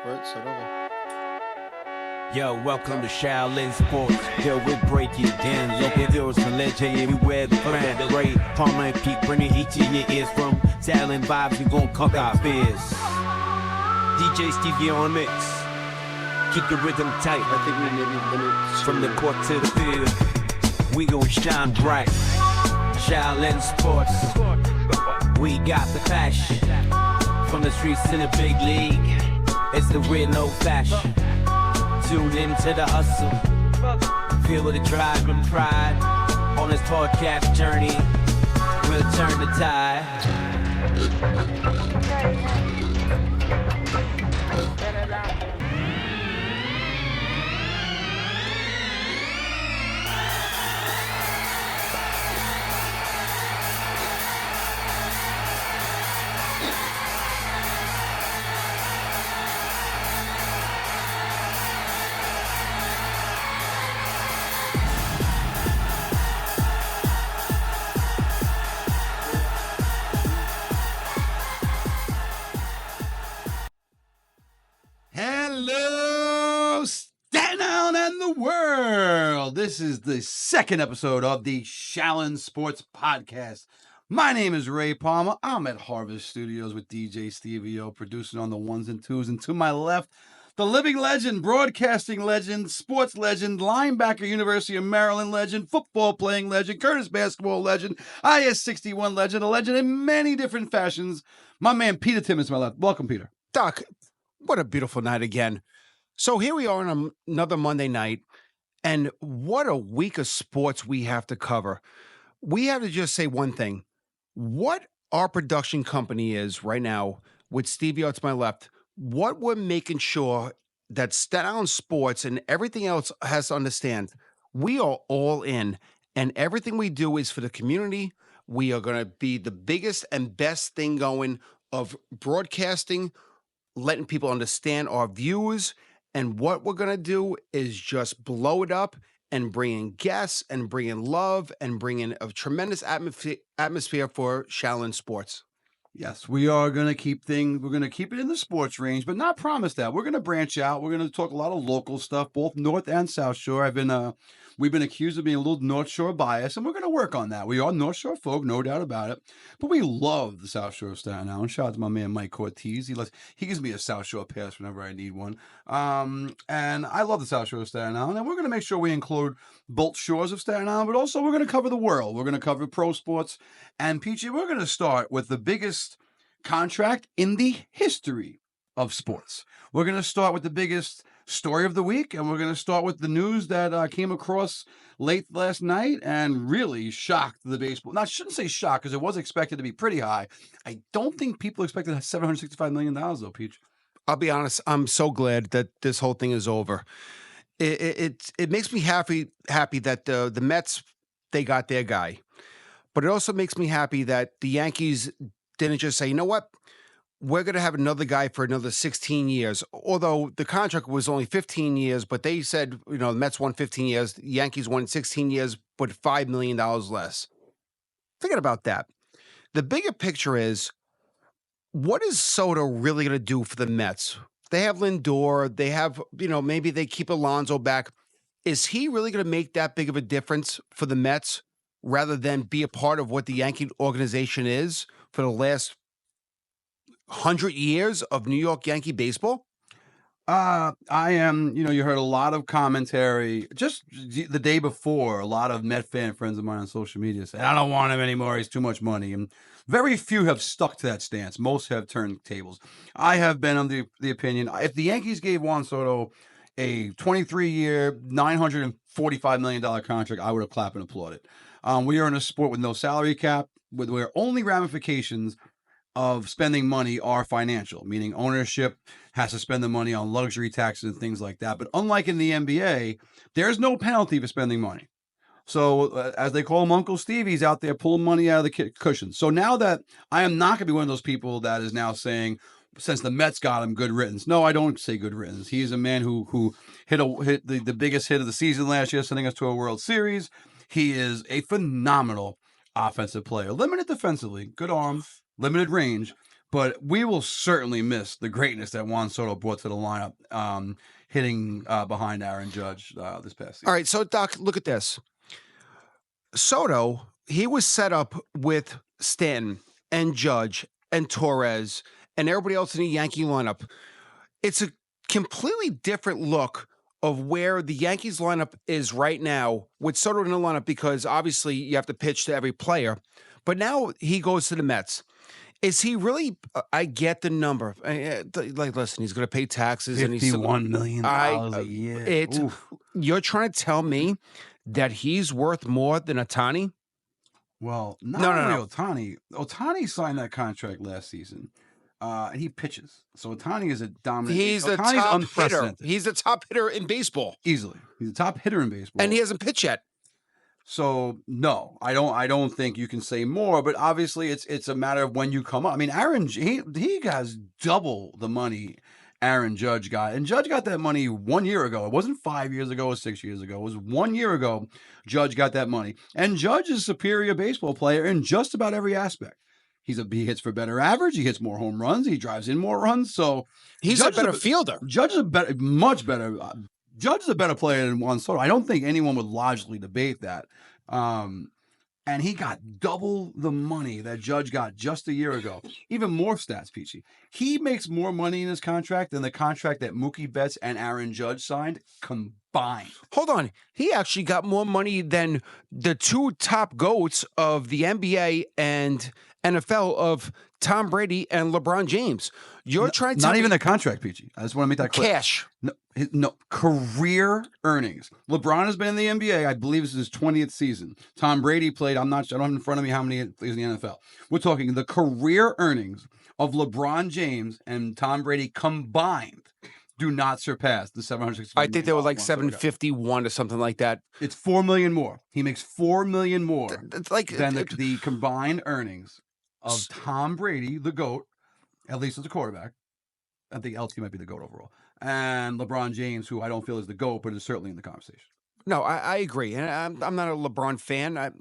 Bert, start over. Yo, welcome to Shaolin Sports. Yo, we break it down. Local heroes from legend everywhere. The brand, great Palmer and Peak, bringing each of your ears from Shaolin vibes. We gon' conquer our fears. DJ Stevie on the mix. Keep the rhythm tight. I think we maybe limit From the court to the field, we gon' shine bright. Shaolin Sports, we got the passion. From the streets to the big league, it's the real old fashion. Tune into the hustle, feel the drive and pride. On this podcast journey, we'll turn the tide. Hello, Staten Island and the world. This is the second episode of the Shaolin Sports Podcast. My name is Ray Palmer. I'm at Harvest Studios with DJ Stevie O, producing on the ones and twos. And to my left, the living legend, broadcasting legend, sports legend, linebacker, University of Maryland legend, football playing legend, Curtis basketball legend, IS-61 legend, a legend in many different fashions. My man, Peter Timmons, to my left. Welcome, Peter. Doc, what a beautiful night again. So here we are on another Monday night, and what a week of sports we have to cover. We have to just say one thing. What our production company is right now, with Stevie to my left, what we're making sure that Staten Island Sports and everything else has to understand, we are all in, and everything we do is for the community. We are going to be the biggest and best thing going of broadcasting, letting people understand our views, and what we're going to do is just blow it up and bring in guests and bring in love and bring in a tremendous atmosphere for Shaolin Sports. Yes, we are going to keep we're going to keep it in the sports range, but not promise that. We're going to branch out. We're going to talk a lot of local stuff, both North and South Shore. We've been accused of being a little North Shore bias, and we're going to work on that. We are North Shore folk, no doubt about it, but we love the South Shore of Staten Island. Shout out to my man Mike Cortez. He gives me a South Shore pass whenever I need one. And I love the South Shore of Staten Island, and we're going to make sure we include both shores of Staten Island, but also we're going to cover the world. We're going to cover pro sports, and Peachy, we're going to start with the biggest contract in the history of sports. We're going to start with the biggest story of the week, and we're going to start with the news that came across late last night and really shocked the baseball. Now, I shouldn't say shocked because it was expected to be pretty high. I don't think people expected $765 million, though, Peach. I'll be honest, I'm so glad that this whole thing is over. It makes me happy that the Mets, they got their guy. But it also makes me happy that the Yankees didn't just say, you know what, we're going to have another guy for another 16 years. Although the contract was only 15 years, but they said, the Mets won 15 years, the Yankees won 16 years, but $5 million less. Thinking about that, the bigger picture is, what is Soto really going to do for the Mets? They have Lindor, they have, maybe they keep Alonso back. Is he really going to make that big of a difference for the Mets rather than be a part of what the Yankee organization is for the last 100 years of New York Yankee baseball? I am, you heard a lot of commentary just the day before. A lot of Met fan friends of mine on social media said, I don't want him anymore. He's too much money. And very few have stuck to that stance. Most have turned tables. I have been on the opinion, if the Yankees gave Juan Soto a 23-year, $945 million contract, I would have clapped and applauded. We are in a sport with no salary cap, where only ramifications of spending money are financial, meaning ownership has to spend the money on luxury taxes and things like that. But unlike in the NBA, there's no penalty for spending money. So as they call him, Uncle Stevie's out there pulling money out of the cushion. So now that I am not going to be one of those people that is now saying, since the Mets got him, good riddance. No, I don't say good riddance. He's a man who hit the biggest hit of the season last year, sending us to a World Series. He is a phenomenal offensive player. Limited defensively, good arm, limited range, But we will certainly miss the greatness that Juan Soto brought to the lineup, hitting behind Aaron Judge this past season. All right, so Doc, look at this. Soto, he was set up with Stanton and Judge and Torres and everybody else in the Yankee lineup. It's a completely different look of where the Yankees lineup is right now with Soto in the lineup, because obviously you have to pitch to every player. But now he goes to the Mets. Is he really? I get the number. Like, listen, he's going to pay taxes. $51 million a year. You're trying to tell me that he's worth more than Ohtani? Well, no. Ohtani. Ohtani signed that contract last season, and he pitches. So Ohtani is a dominant. He's the top hitter. He's the top hitter in baseball. Easily, he's the top hitter in baseball, and he hasn't pitched yet. So no, I don't think you can say more. But obviously, it's a matter of when you come up. I mean, Aaron, he has double the money Aaron Judge got, and Judge got that money 1 year ago. It wasn't 5 years ago or 6 years ago. It was 1 year ago. Judge got that money, and Judge is a superior baseball player in just about every aspect. He hits for better average. He hits more home runs. He drives in more runs. So he's a better fielder. Judge is much better. Judge is a better player than Juan Soto. I don't think anyone would logically debate that. And he got double the money that Judge got just a year ago. Even more stats, Peachy. He makes more money in his contract than the contract that Mookie Betts and Aaron Judge signed combined. Hold on. He actually got more money than the two top GOATs of the NBA and NFL of Tom Brady and LeBron James. You're trying to not even the contract, Peachy. I just want to make that clear. Cash. No, career earnings. LeBron has been in the NBA. I believe this is his 20th season. Tom Brady played. I don't have in front of me how many he plays in the NFL. We're talking the career earnings of LeBron James and Tom Brady combined do not surpass the 760. I think they were like 751 or something like that. It's $4 million more. He makes $4 million more than the combined earnings of Tom Brady, the GOAT, at least as a quarterback. I think LT might be the GOAT overall. And LeBron James, who I don't feel is the GOAT, but is certainly in the conversation. No, I agree. And I'm not a LeBron fan.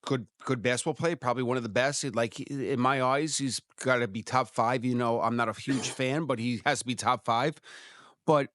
Good basketball player, probably one of the best. In my eyes, he's got to be top five. I'm not a huge fan, but he has to be top five. But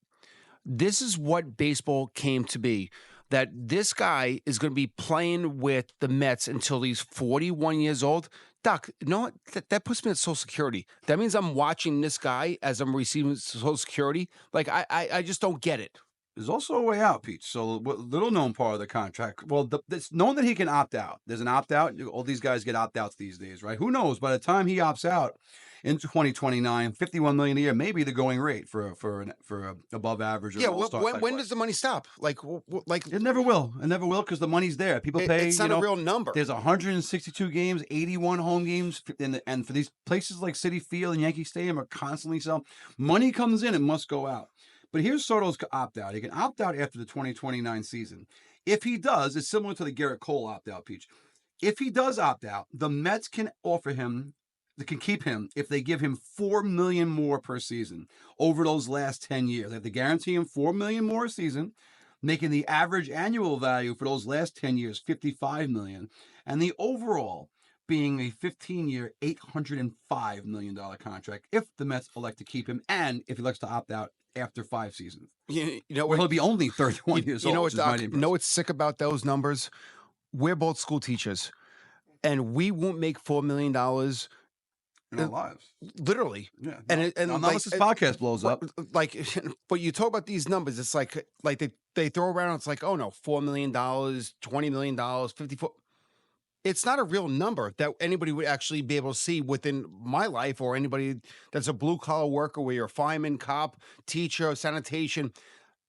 this is what baseball came to be. That this guy is going to be playing with the Mets until he's 41 years old. Doc, you know what? That puts me at Social Security. That means I'm watching this guy as I'm receiving Social Security. Like, I just don't get it. There's also a way out, Pete. So, little known part of the contract. Well, it's known that he can opt out. There's an opt out. All these guys get opt outs these days, right? Who knows? By the time he opts out in 2029, $51 million a year may be the going rate for above average. Yeah. When does the money stop? Like it never will. It never will because the money's there. People pay. It's not a real number. There's 162 games, 81 home games, and for these places like Citi Field and Yankee Stadium are constantly selling. Money comes in, it must go out. But here's Soto's opt-out. He can opt out after the 2029 season. If he does, it's similar to the Garrett Cole opt-out, Peach. If he does opt out, the Mets can keep him if they give him $4 million more per season over those last 10 years. They have to guarantee him $4 million more a season, making the average annual value for those last 10 years $55 million, and the overall being a 15-year, $805 million contract if the Mets elect to keep him and if he elects to opt out after 5 seasons. He'll be only 31 years old. You know what's sick about those numbers? We're both school teachers, and we won't make $4 million in our lives. Literally. Yeah. And unless this podcast blows up. But you talk about these numbers, it's like they throw around, it's like, oh no, $4 million, $20 million, 54. It's not a real number that anybody would actually be able to see within my life or anybody that's a blue-collar worker where you're a fireman, cop, teacher, sanitation.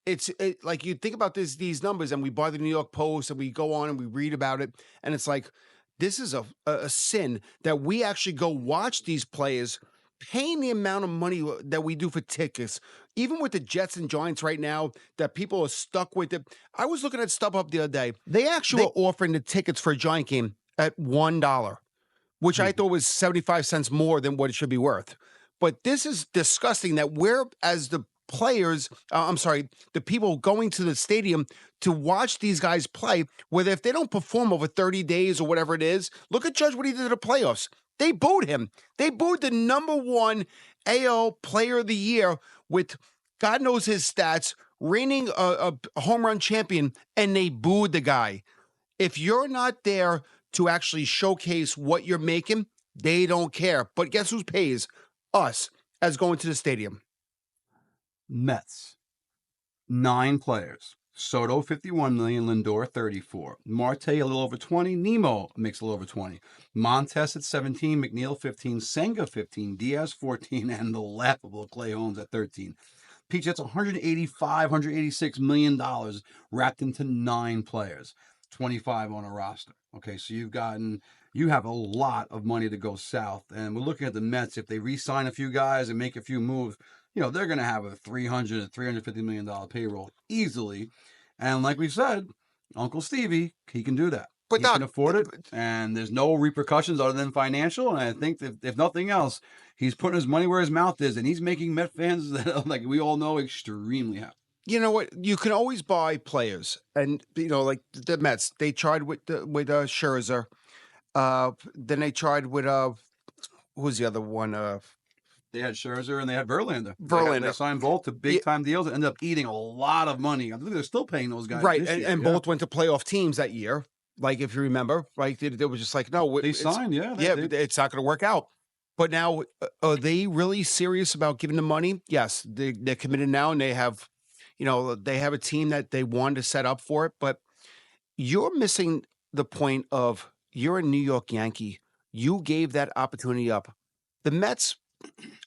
It's like you think about these numbers, and we buy the New York Post, and we go on and we read about it, and it's like, this is a sin that we actually go watch these players paying the amount of money that we do for tickets. Even with the Jets and Giants right now, that people are stuck with it. I was looking at StubHub the other day. They actually were offering the tickets for a Giant game at $1, which I thought was 75 cents more than what it should be worth. But this is disgusting that we're, as the players, the people going to the stadium to watch these guys play, whether if they don't perform over 30 days or whatever it is, look at Judge what he did in the playoffs. They booed him. They booed the #1 AL Player of the Year with God knows his stats, reigning a home run champion, and they booed the guy. If you're not there to actually showcase what you're making, they don't care. But guess who pays? Us, as going to the stadium. Mets, 9 players. Soto, 51 million. Lindor, 34. Marte, a little over 20. Nemo makes a little over 20. Montes at 17. McNeil, 15. Senga, 15. Diaz, 14. And the laughable Clay Holmes at 13. Peach, that's $186 million wrapped into 9 players, 25 on a roster. Okay, so you have a lot of money to go south. And we're looking at the Mets. If they re-sign a few guys and make a few moves, they're going to have a $300, $350 million payroll easily. And like we said, Uncle Stevie, he can do that. But he can afford it, and there's no repercussions other than financial. And I think that if nothing else, he's putting his money where his mouth is, and he's making Met fans, like we all know, extremely happy. You know what? You can always buy players, and like the Mets. They tried with Scherzer. Then they tried with who's the other one? They had Scherzer and they had Verlander. They signed both to big time deals and ended up eating a lot of money. I think they're still paying those guys. Right, and both went to playoff teams that year. Like if you remember, right? They were just like, no, they signed. It's not going to work out. But now, are they really serious about giving them money? Yes, they're committed now, and they have, they have a team that they wanted to set up for it. But you're missing the point of you're a New York Yankee. You gave that opportunity up. The Mets,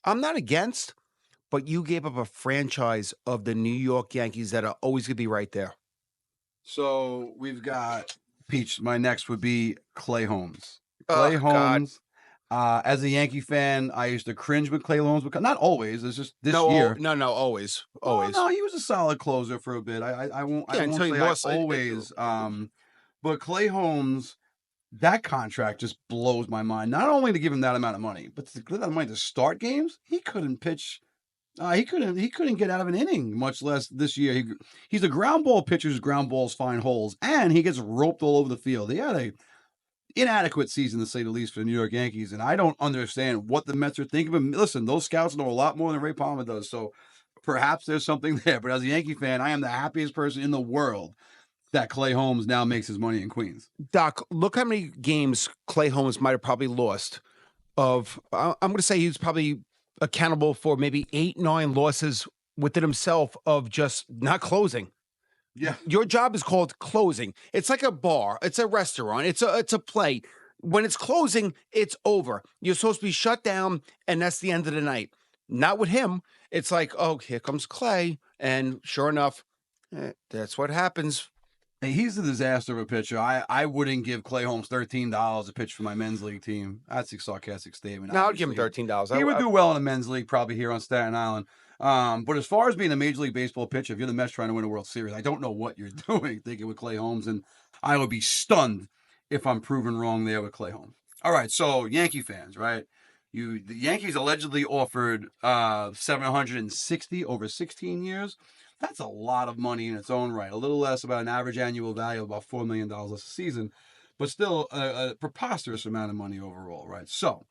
I'm not against, but you gave up a franchise of the New York Yankees that are always going to be right there. So we've got Peach. My next would be Clay Holmes. Clay Holmes. As a Yankee fan, I used to cringe with Clay Holmes because not always. It's just this year. No, always. No, he was a solid closer for a bit. I won't say always. But Clay Holmes, that contract just blows my mind. Not only to give him that amount of money, but to give that money to start games, he couldn't pitch. He couldn't get out of an inning, much less this year. He's a ground ball pitcher whose ground balls find holes, and he gets roped all over the field. He had a inadequate season, to say the least, for the New York Yankees, and I don't understand what the Mets are thinking. But listen, those scouts know a lot more than Ray Palmer does, so perhaps there's something there. But as a Yankee fan, I am the happiest person in the world that Clay Holmes now makes his money in Queens. Doc, look how many games Clay Holmes might have probably lost. I'm going to say he's probably accountable for maybe 8-9 losses within himself of just not closing. Yeah. Your job is called closing. It's like a bar. It's a restaurant. It's a play. When it's closing, it's over. You're supposed to be shut down, and that's the end of the night. Not with him. It's like, oh, here comes Clay. And sure enough, that's what happens. Hey, he's a disaster of a pitcher. I wouldn't give Clay Holmes $13 to pitch for my men's league team. That's a sarcastic statement. No, I'd give him $13. He would do well in the men's league, probably here on Staten Island. But as far as being a Major League Baseball pitcher, if you're the Mets trying to win a World Series, I don't know what you're doing thinking with Clay Holmes, and I would be stunned if I'm proven wrong there with Clay Holmes. All right, so Yankee fans, right? The Yankees allegedly offered $760 over 16 years. That's a lot of money in its own right. A little less, about an average annual value of about $4 million a season, but still a preposterous amount of money overall, right? So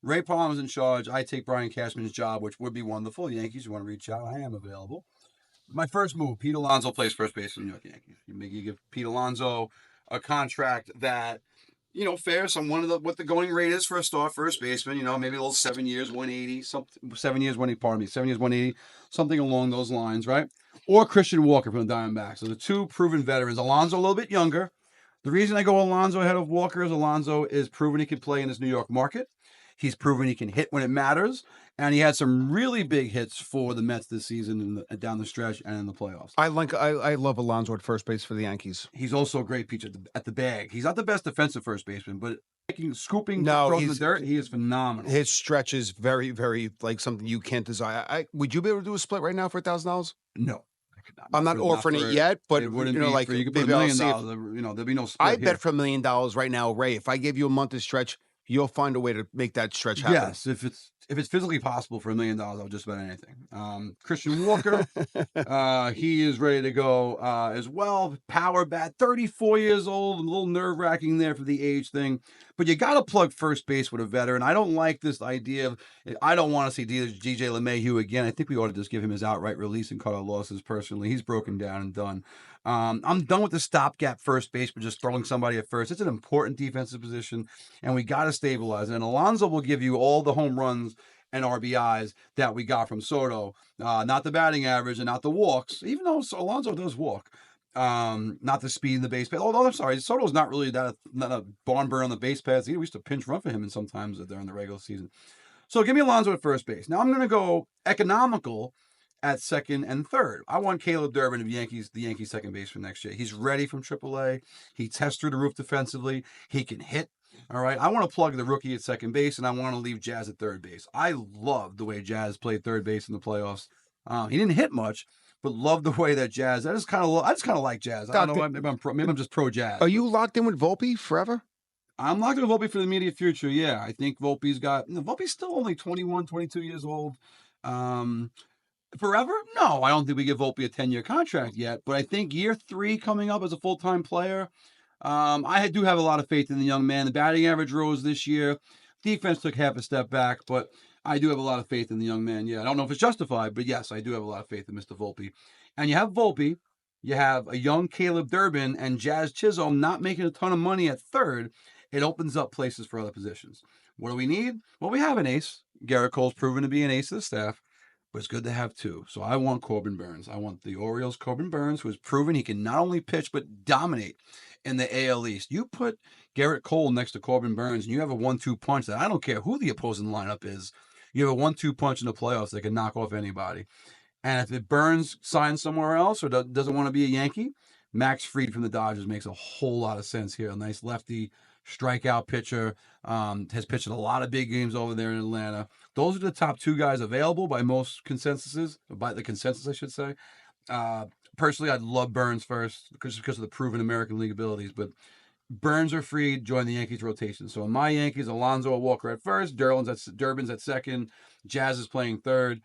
Ray Palmer's in charge. I take Brian Cashman's job, which would be wonderful. Yankees, you want to reach out, I am available. My first move, Pete Alonso plays first base for the New York Yankees. You give Pete Alonso a contract that, fair, what the going rate is for a star first baseman, maybe a little 7 years, 180, 7 years, 180, something along those lines, right? Or Christian Walker from the Diamondbacks. So the two proven veterans. Alonso a little bit younger. The reason I go Alonso ahead of Walker is Alonso is proven he can play in this New York market. He's proven he can hit when it matters, and he had some really big hits for the Mets this season down the stretch and in the playoffs. I love Alonso at first base for the Yankees. He's also a great pitcher at the bag. He's not the best defensive first baseman, but scooping throws in the dirt, he is phenomenal. His stretch is very, very like something you can't desire. Would you be able to do a split right now for $1,000? No. I'm not offering it yet, but it wouldn't be like you could put $1 million. There'd be no split. I bet for $1 million right now, Ray. If I give you a month of stretch, you'll find a way to make that stretch happen. Yes, if it's physically possible for $1 million, I'll just bet anything. Christian Walker, he is ready to go as well. Power bat, 34 years old, a little nerve-wracking there for the age thing. But you got to plug first base with a veteran. I don't like this idea of, I don't want to see DJ LeMahieu again. I think we ought to just give him his outright release and cut our losses personally. He's broken down and done. I'm done with the stopgap first base, but just throwing somebody at first. It's an important defensive position, and we got to stabilize it. And Alonso will give you all the home runs and RBIs that we got from Soto. Not the batting average and not the walks, even though Alonso does walk. Not the speed in the base paths. Although I'm sorry, Soto's not really not a barn burn on the base paths. We used to pinch run for him and sometimes during the regular season. So give me Alonso at first base. Now I'm going to go economical at second and third. I want Caleb Durbin of the Yankees second base for next year. He's ready from AAA. He tests through the roof defensively. He can hit. All right. I want to plug the rookie at second base, and I want to leave Jazz at third base. I love the way Jazz played third base in the playoffs. He didn't hit much, but love the way that Jazz. I just kind of like Jazz. I don't know. Maybe I'm just pro Jazz. Are you locked in with Volpe forever? I'm locked in with Volpe for the immediate future. Yeah, I think Volpe's still only 21, 22 years old. Forever? No, I don't think we give Volpe a 10-year contract yet. But I think year 3 coming up as a full-time player. I do have a lot of faith in the young man. The batting average rose this year. Defense took half a step back, but I do have a lot of faith in the young man. Yeah, I don't know if it's justified, but yes, I do have a lot of faith in Mr. Volpe. And you have Volpe, you have a young Caleb Durbin, and Jazz Chisholm not making a ton of money at third. It opens up places for other positions. What do we need? Well, we have an ace. Garrett Cole's proven to be an ace of the staff, but it's good to have 2. So I want Corbin Burns. I want the Orioles' Corbin Burns, who has proven he can not only pitch, but dominate in the AL East. You put Garrett Cole next to Corbin Burns, and you have a 1-2 punch that I don't care who the opposing lineup is. You have a 1-2 punch in the playoffs that can knock off anybody. And if Burns signs somewhere else or doesn't want to be a Yankee, Max Fried from the Dodgers makes a whole lot of sense here. A nice lefty, strikeout pitcher, has pitched in a lot of big games over there in Atlanta. Those are the top 2 guys available by most consensuses, by the consensus, I should say. Personally, I'd love Burns first because of the proven American League abilities, but Burns or Fried join the Yankees rotation. So in my Yankees, Alonso or Walker at first, Durbin's at second, Jazz is playing third.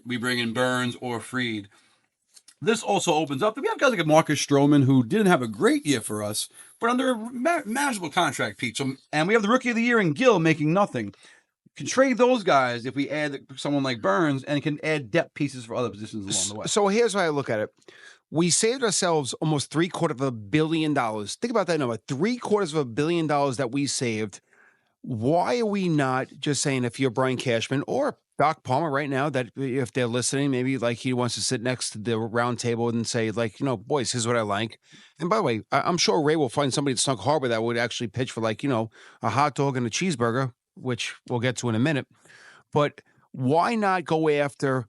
We bring in Burns or Fried. This also opens up. We have guys like Marcus Stroman, who didn't have a great year for us, but under a manageable contract, Pete. And we have the Rookie of the Year in Gill making nothing. Can trade those guys if we add someone like Burns and can add depth pieces for other positions along the way. So here's how I look at it. We saved ourselves almost $750 million. Think about that number, $750 million that we saved. Why are we not just saying, if you're Brian Cashman or Doc Palmer right now, that if they're listening, maybe like he wants to sit next to the round table and say, like, boys, here's what I like. And by the way, I'm sure Ray will find somebody at Snug Harbor that would actually pitch for a hot dog and a cheeseburger, which we'll get to in a minute. But why not go after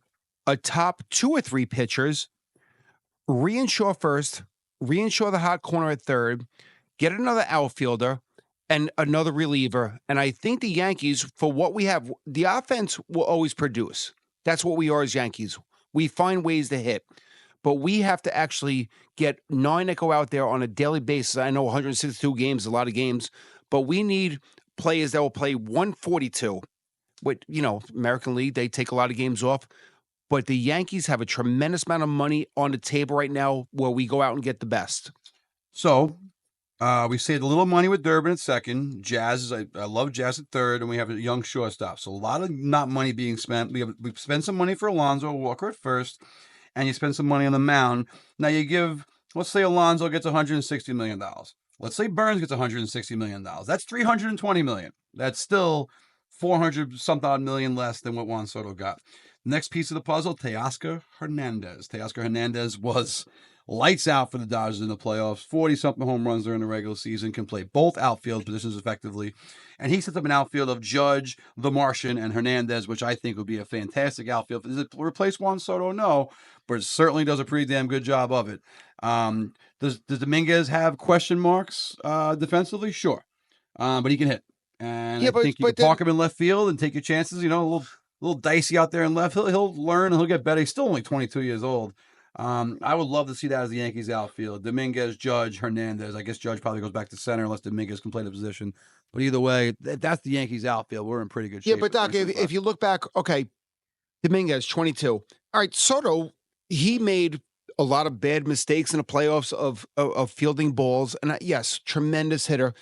a top 2 or 3 pitchers, reinsure first, reinsure the hot corner at third, get another outfielder and another reliever. And I think the Yankees, for what we have, the offense will always produce. That's what we are as Yankees. We find ways to hit. But we have to actually get 9 that go out there on a daily basis. I know 162 games, a lot of games, but we need players that will play 142. With, American League, they take a lot of games off. But the Yankees have a tremendous amount of money on the table right now where we go out and get the best. So we saved a little money with Durbin at second. Jazz, I love Jazz at third, and we have a young shortstop. So a lot of not money being spent. We spent some money for Alonso, Walker at first, and you spend some money on the mound. Now you give, let's say Alonso gets $160 million. Let's say Burns gets $160 million. That's $320 million. That's still 400-something million less than what Juan Soto got. Next piece of the puzzle, Teoscar Hernandez. Teoscar Hernandez was lights out for the Dodgers in the playoffs, 40-something home runs during the regular season, can play both outfield positions effectively. And he sets up an outfield of Judge, the Martian, and Hernandez, which I think would be a fantastic outfield. Does it replace Juan Soto? No, but it certainly does a pretty damn good job of it. Does Dominguez have question marks defensively? Sure. But he can hit. And I think you can park him in left field and take your chances, a little dicey out there in left. He'll learn and he'll get better. He's still only 22 years old. I would love to see that as the Yankees outfield. Dominguez, Judge, Hernandez. I guess Judge probably goes back to center unless Dominguez can play the position. But either way, that's the Yankees outfield. We're in pretty good shape. Yeah, but Doc, if you look back, okay, Dominguez, 22. All right, Soto, he made a lot of bad mistakes in the playoffs of fielding balls. And yes, tremendous hitter.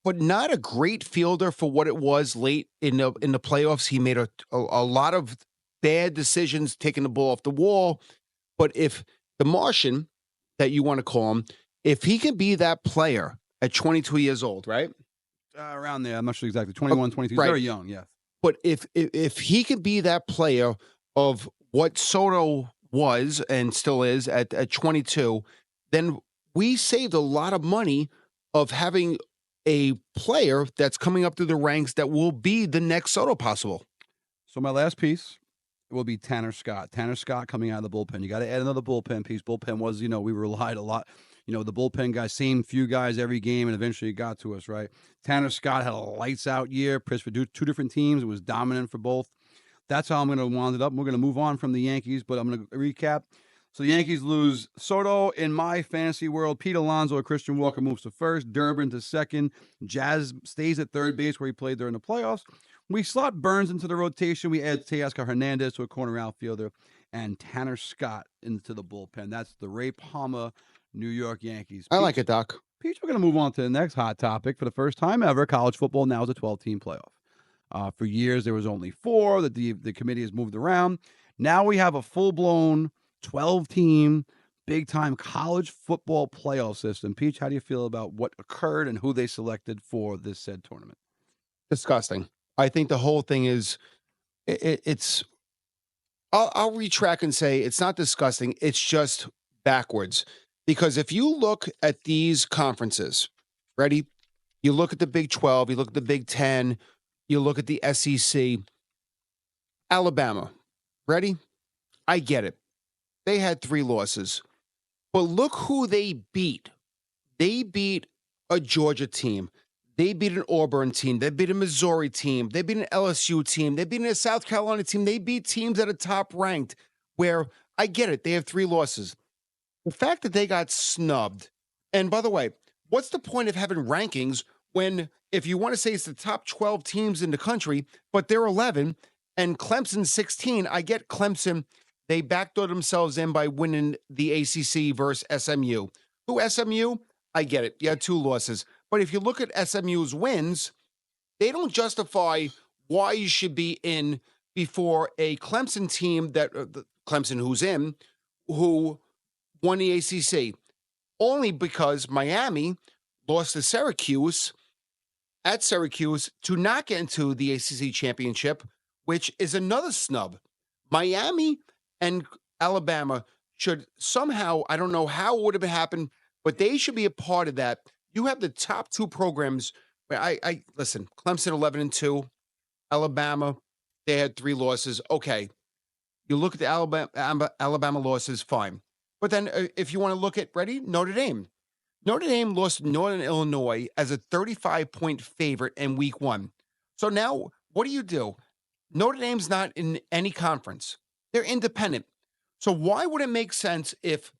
but not a great fielder for what it was late in the playoffs. He made a lot of bad decisions, taking the ball off the wall. But if the Martian, that you want to call him, if he can be that player at 22 years old, right? Around there. I'm not sure exactly. 21, 22. Right. Very young, yes. But if he can be that player of what Soto was and still is at 22, then we saved a lot of money of having a player that's coming up through the ranks that will be the next Soto possible. So my last piece will be Tanner Scott. Tanner Scott coming out of the bullpen. You got to add another bullpen piece. Bullpen was, we relied a lot. The bullpen guys, same few guys every game, and eventually it got to us, right? Tanner Scott had a lights-out year, pitched for two different teams. It was dominant for both. That's how I'm going to wind it up. We're going to move on from the Yankees, but I'm going to recap. So the Yankees lose Soto in my fantasy world. Pete Alonso or Christian Walker moves to first. Durbin to second. Jazz stays at third base where he played during the playoffs. We slot Burns into the rotation. We add Teoscar Hernandez to a corner outfielder and Tanner Scott into the bullpen. That's the Ray Palmer New York Yankees. I like it, Doc. Pete, we're going to move on to the next hot topic. For the first time ever, college football now is a 12-team playoff. For years, there was only 4 that the committee has moved around. Now we have a full-blown 12-team, big-time college football playoff system. Peach, how do you feel about what occurred and who they selected for this said tournament? Disgusting. I think the whole thing is, it's. I'll retract and say it's not disgusting. It's just backwards. Because if you look at these conferences, ready? You look at the Big 12, you look at the Big 10, you look at the SEC, Alabama, ready? I get it. They had 3 losses. But look who they beat. They beat a Georgia team. They beat an Auburn team. They beat a Missouri team. They beat an LSU team. They beat a South Carolina team. They beat teams that are top ranked where, I get it, they have 3 losses. The fact that they got snubbed, and by the way, what's the point of having rankings when, if you want to say it's the top 12 teams in the country, but they're 11, and Clemson 16, I get Clemson, they backdoored themselves in by winning the ACC versus SMU. Who SMU? I get it. You had 2 losses. But if you look at SMU's wins, they don't justify why you should be in before a Clemson team that, Clemson who's in, who won the ACC, only because Miami lost to Syracuse at Syracuse to not get into the ACC championship, which is another snub. Miami and Alabama should somehow, I don't know how it would have happened, but they should be a part of that. You have the top 2 programs. I listen, Clemson 11-2, Alabama, they had 3 losses. Okay, you look at the Alabama losses, fine. But then if you want to look at, ready, Notre Dame. Notre Dame lost to Northern Illinois as a 35-point favorite in week 1. So now what do? Notre Dame's not in any conference. They're independent. So why would it make sense if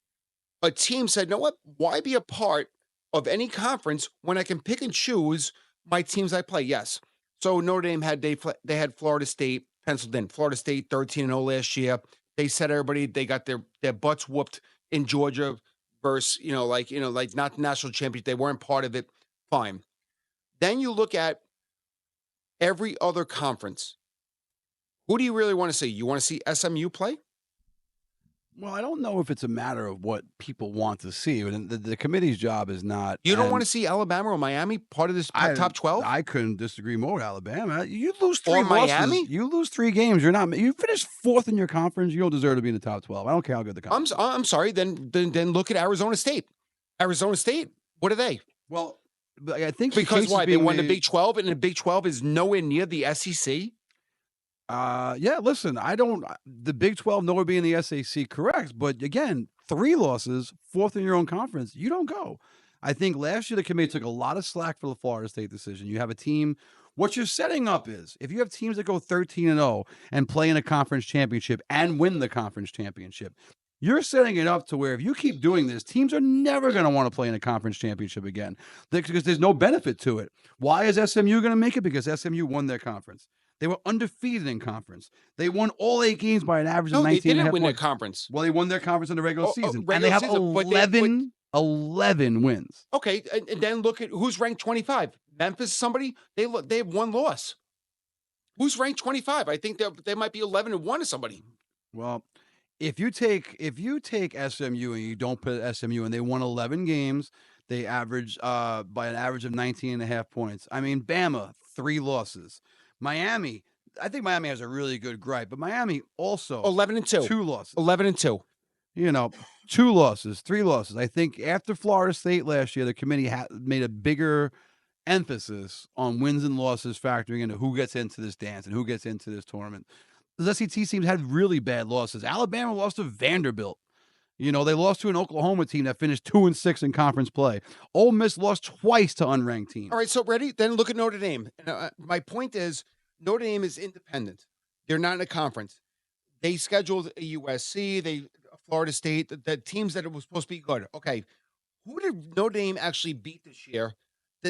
a team said, you know what, why be a part of any conference when I can pick and choose my teams I play? Yes. So Notre Dame they had Florida State penciled in. Florida State 13-0 last year. They said everybody, they got their butts whooped in Georgia versus, like not the national championship. They weren't part of it. Fine. Then you look at every other conference. Who do you really want to see? You want to see SMU play? Well, I don't know if it's a matter of what people want to see. The committee's job is not. You don't want to see Alabama or Miami part of this top 12? I couldn't disagree more with Alabama. You lose 3 or Miami? losses. You lose 3 games. You finish 4th in your conference. You don't deserve to be in the top 12. I don't care how good the conference. I'm sorry. Then look at Arizona State. Arizona State. What are they? Well, I think because why they won the Big 12, and the Big 12 is nowhere near the SEC. Yeah, listen, the Big 12 nowhere being the SEC, correct. But again, 3 losses, 4th in your own conference, you don't go. I think last year the committee took a lot of slack for the Florida State decision. You have a team, what you're setting up is, if you have teams that go 13-0 and play in a conference championship and win the conference championship, you're setting it up to where if you keep doing this, teams are never going to want to play in a conference championship again because there's no benefit to it. Why is SMU going to make it? Because SMU won their conference. They were undefeated in conference. They won all 8 games by an average of 19 they didn't win points. their conference. Well, they won their conference in the regular season. Regular and they have season, 11 wins. Okay, and then look at who's ranked 25. Memphis, somebody, they have one loss. Who's ranked 25? I think they might be 11-1 or somebody. Well, if you take SMU and you don't put SMU and they won 11 games, they average by an average of 19.5 points. I mean, Bama, 3 losses. Miami, I think Miami has a really good gripe, but Miami also 11-2. 2 losses. 11-2. 2 losses, 3 losses. I think after Florida State last year, the committee made a bigger emphasis on wins and losses, factoring into who gets into this dance and who gets into this tournament. The SEC teams had really bad losses. Alabama lost to Vanderbilt. They lost to an Oklahoma team that finished 2-6 in conference play. Ole Miss lost twice to unranked teams. All right, so ready? Then look at Notre Dame. My point is Notre Dame is independent. They're not in a conference. They scheduled a USC, Florida State, the teams that were supposed to be good. Okay, who did Notre Dame actually beat this year?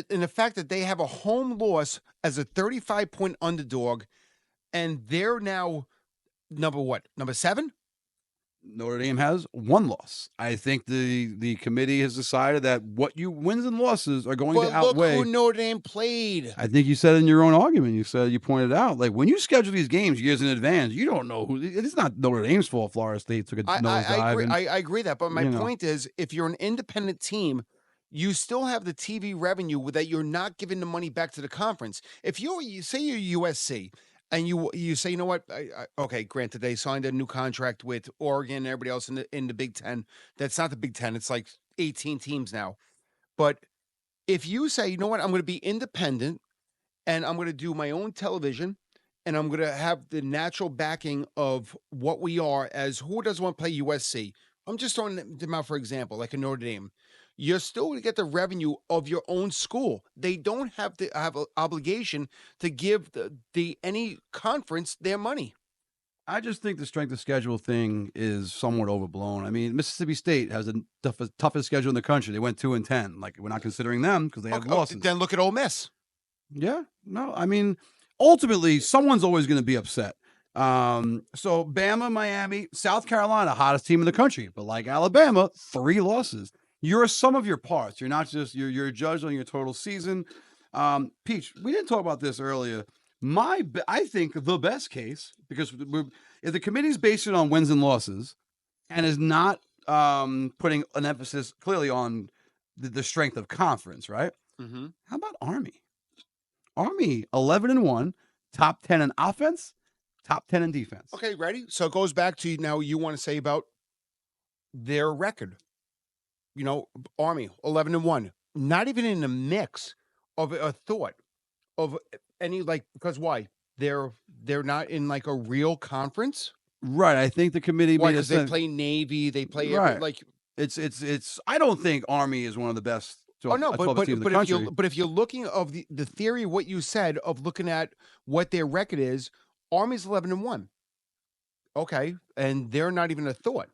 In the fact that they have a home loss as a 35-point underdog, and they're now number 7? Notre Dame has 1 loss. I think the committee has decided that wins and losses are going to outweigh. Look who Notre Dame played. I think you said in your own argument, you pointed out, like when you schedule these games years in advance, you don't know who. It's not Notre Dame's fault. Florida State took a nosedive. I agree that, but my point is, if you're an independent team, you still have the TV revenue that you're not giving the money back to the conference. If you say you're USC. And you say, you know what? Okay, granted, they signed a new contract with Oregon and everybody else in the Big Ten. That's not the Big Ten. It's like 18 teams now. But if you say, you know what? I'm going to be independent, and I'm going to do my own television, and I'm going to have the natural backing of what we are as who doesn't want to play USC. I'm just throwing them out for example, like a Notre Dame. You're still going to get the revenue of your own school. They don't have to have an obligation to give any conference their money. I just think the strength of schedule thing is somewhat overblown. I mean, Mississippi State has the toughest schedule in the country. They went 2-10. Like, we're not considering them because they have losses. Then look at Ole Miss. Yeah. No, I mean, ultimately, someone's always going to be upset. So Bama, Miami, South Carolina, hottest team in the country. But like Alabama, 3 losses. You're a sum of your parts. You're not just you're judged on your total season. Peach, we didn't talk about this earlier. I think the best case, because if the committee's based it on wins and losses, and is not putting an emphasis clearly on the strength of conference, right? Mm-hmm. How about Army? Army 11-1, top 10 in offense, top 10 in defense. Okay, ready? So it goes back to now. You want to say about their record? Army 11-1, not even in the mix of a thought of any, because why? They're not in like a real conference, right? I think the committee made because they play Navy, they play right. It's. I don't think Army is one of the best. But if you're looking of the theory of what you said of looking at what their record is, Army's 11-1. Okay, and they're not even a thought.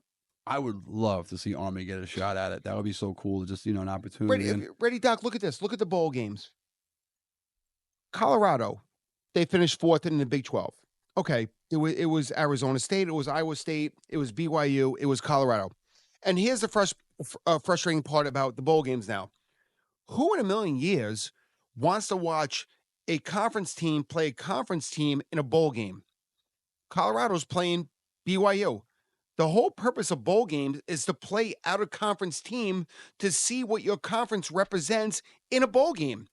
I would love to see Army get a shot at it. That would be so cool. Just, an opportunity. Ready, Doc, look at this. Look at the bowl games. Colorado, they finished 4th in the Big 12. Okay, it was Arizona State, it was Iowa State, it was BYU, it was Colorado. And here's the frustrating part about the bowl games now. Who in a million years wants to watch a conference team play a conference team in a bowl game? Colorado's playing BYU. The whole purpose of bowl games is to play out of conference team to see what your conference represents in a bowl game.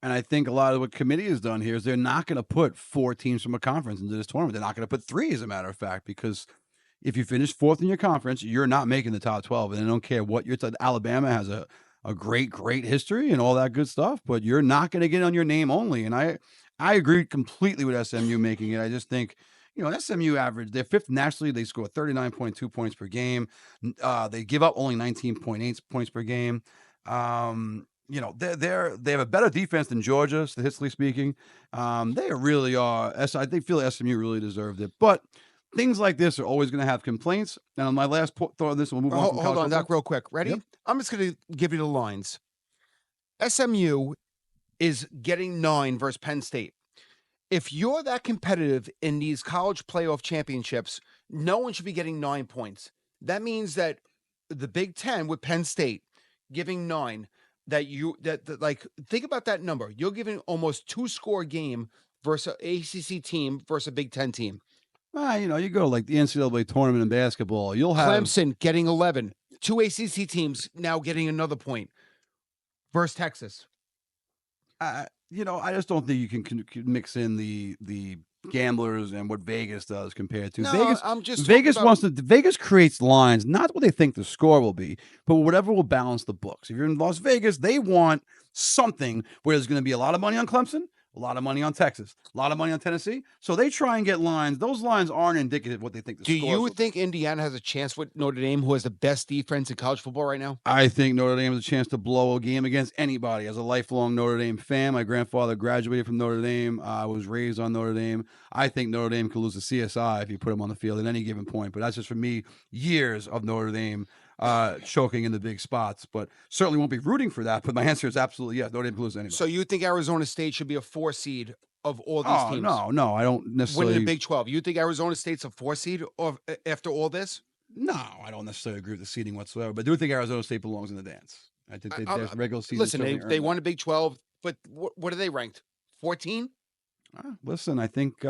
And I think a lot of what committee has done here is they're not going to put 4 teams from a conference into this tournament. They're not going to put 3, as a matter of fact, because if you finish 4th in your conference, you're not making the top 12. And I don't care what you're Alabama has a great history and all that good stuff, but you're not going to get on your name only. And I agree completely with SMU making it. I just think, SMU average, they're 5th nationally. They score 39.2 points per game. They give up only 19.8 points per game. They have a better defense than Georgia, statistically speaking. They really are. I feel SMU really deserved it. But things like this are always going to have complaints. And on my last thought on this, we'll move on. Hold on, Doc, real quick. Ready? Yep. I'm just going to give you the lines. SMU is getting 9 versus Penn State. If you're that competitive in these college playoff championships, no one should be getting 9 points. That means that the Big Ten with Penn State giving 9, that like think about that number. You're giving almost 2-score game versus an ACC team versus a Big Ten team. You go like the NCAA tournament in basketball. You'll have Clemson getting 11. 2 ACC teams now getting another point versus Texas. I just don't think you can mix in the gamblers and what Vegas does compared to No, Vegas. I'm just Vegas talking about- Vegas creates lines, not what they think the score will be, but whatever will balance the books. If you're in Las Vegas, they want something where there's going to be a lot of money on Clemson, a lot of money on Texas, a lot of money on Tennessee. So they try and get lines. Those lines aren't indicative of what they think the Do score you will think Indiana has a chance with Notre Dame, who has the best defense in college football right now? I think Notre Dame has a chance to blow a game against anybody. As a lifelong Notre Dame fan, my grandfather graduated from Notre Dame. I was raised on Notre Dame. I think Notre Dame could lose to CSI if you put them on the field at any given point. But that's just for me, years of Notre Dame choking in the big spots. But certainly won't be rooting for that. But my answer is absolutely yes. Notre Dame could lose to anybody. So you think Arizona State should be a 4 seed of all these teams? No, I don't necessarily. Winning the Big 12. You think Arizona State's a 4 seed after all this? No, I don't necessarily agree with the seeding whatsoever. But I do think Arizona State belongs in the dance. I think there's regular season. Listen, they won the Big 12, but what are they ranked? 14? Listen, I think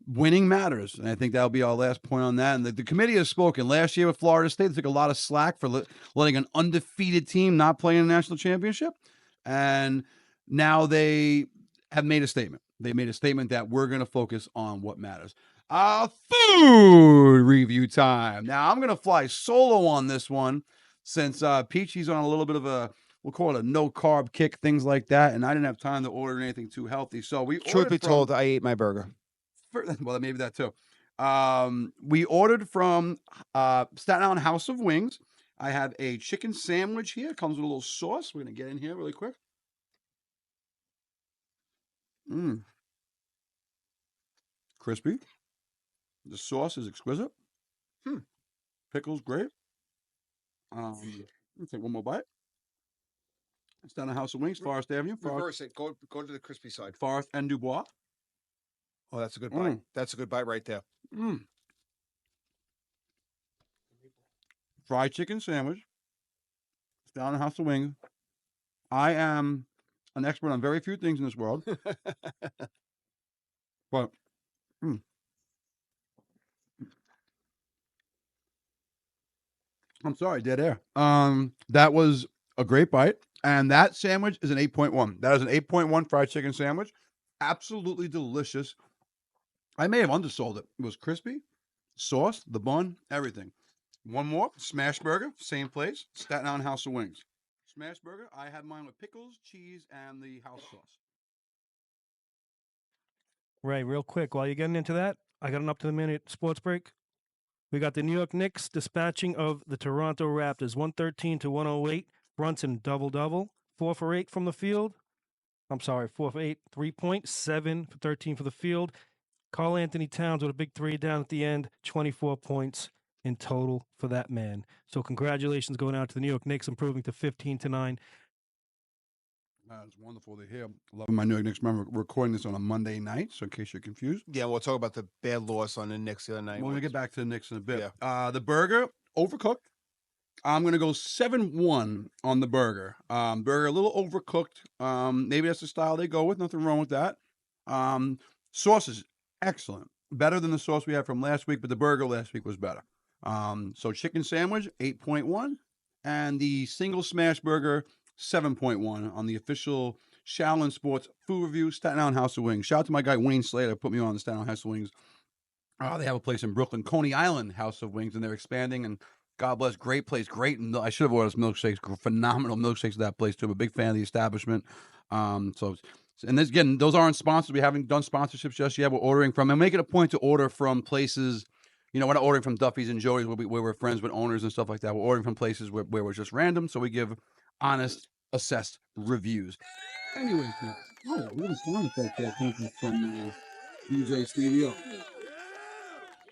winning matters, and I think that'll be our last point on that. And the committee has spoken. Last year with Florida State, they took a lot of slack for letting an undefeated team not play in a national championship, and now they have made a statement. They made a statement that we're going to focus on what matters. Food review time. Now, I'm going to fly solo on this one since Peachy's on a little bit of we'll call it a no-carb kick, things like that, and I didn't have time to order anything too healthy. So Truth be told, I ate my burger. Well, maybe that too. We ordered from Staten Island House of Wings. I have a chicken sandwich here. It comes with a little sauce. We're going to get in here really quick. Crispy. The sauce is exquisite. Pickles, great. Let's take one more bite. It's down the House of Wings, Forest Avenue. Reverse it. Go to the crispy side. Forest and Dubois. Oh, that's a good bite. That's a good bite right there. Fried chicken sandwich. It's down the House of Wings. I am an expert on very few things in this world. But I'm sorry, dead air. That was a great bite. And that sandwich is an 8.1. That is an 8.1 fried chicken sandwich. Absolutely delicious. I may have undersold it. It was crispy, sauce, the bun, everything. One more, smash burger, same place, Staten Island House of Wings. Smash burger, I had mine with pickles, cheese, and the house sauce. Right, real quick, while you're getting into that, I got an up-to-the-minute sports break. We got the New York Knicks dispatching of the Toronto Raptors, 113-108. Brunson, double-double, 4 for 8 from the field. 4 for 8, 3 points, 7 for 13 for the field. Karl Anthony Towns with a big 3 down at the end, 24 points in total for that man. So congratulations going out to the New York Knicks, improving to 15-9. It's wonderful to hear. Loving my New York Knicks. Remember, we're recording this on a Monday night, so in case you're confused. Yeah, we'll talk about the bad loss on the Knicks the other night. We're going to get back to the Knicks in a bit. Yeah. The burger, overcooked. I'm going to go 7-1 on the burger. Burger, a little overcooked. Maybe that's the style they go with. Nothing wrong with that. Sauce is excellent. Better than the sauce we had from last week, but the burger last week was better. So chicken sandwich, 8.1. And the single smash burger, 7.1 on the official Shaolin Sports food review, Staten Island House of Wings. Shout out to my guy Wayne Slater, put me on the Staten Island House of Wings. They have a place in Brooklyn, Coney Island House of Wings, and they're expanding. And God bless, great place, great. I should have ordered milkshakes, phenomenal milkshakes at that place too. I'm a big fan of the establishment. And this, again, those aren't sponsors. We haven't done sponsorships just yet. We're ordering from, and make it a point to order from places. We're not ordering from Duffy's and Joey's where we're friends with owners and stuff like that. We're ordering from places where we're just random, so we give honest, assessed reviews. Anyway, little sound effect that came from DJ Studio.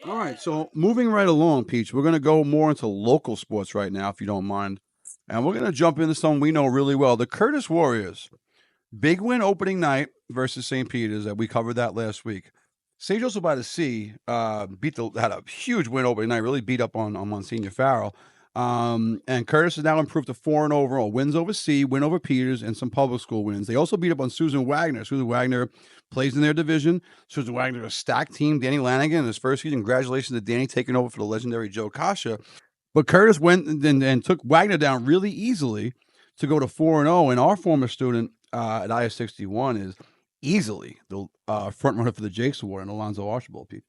All right, so moving right along, Peach, we're going to go more into local sports right now, if you don't mind. And we're going to jump into something we know really well. The Curtis Warriors. Big win opening night versus St. Peter's. We covered that last week. St. Joseph by the Sea had a huge win opening night, really beat up on Monsignor Farrell. And Curtis has now improved to 4-0 overall. Wins over C, win over Peters, and some public school wins. They also beat up on Susan Wagner. Susan Wagner plays in their division. Susan Wagner, a stacked team. Danny Lanigan in his first season. Congratulations to Danny taking over for the legendary Joe Kasha. But Curtis went and took Wagner down really easily to go to 4-0. And our former student at IS-61 is easily the front runner for the Jakes Award and Alonzo Archibald, Pete.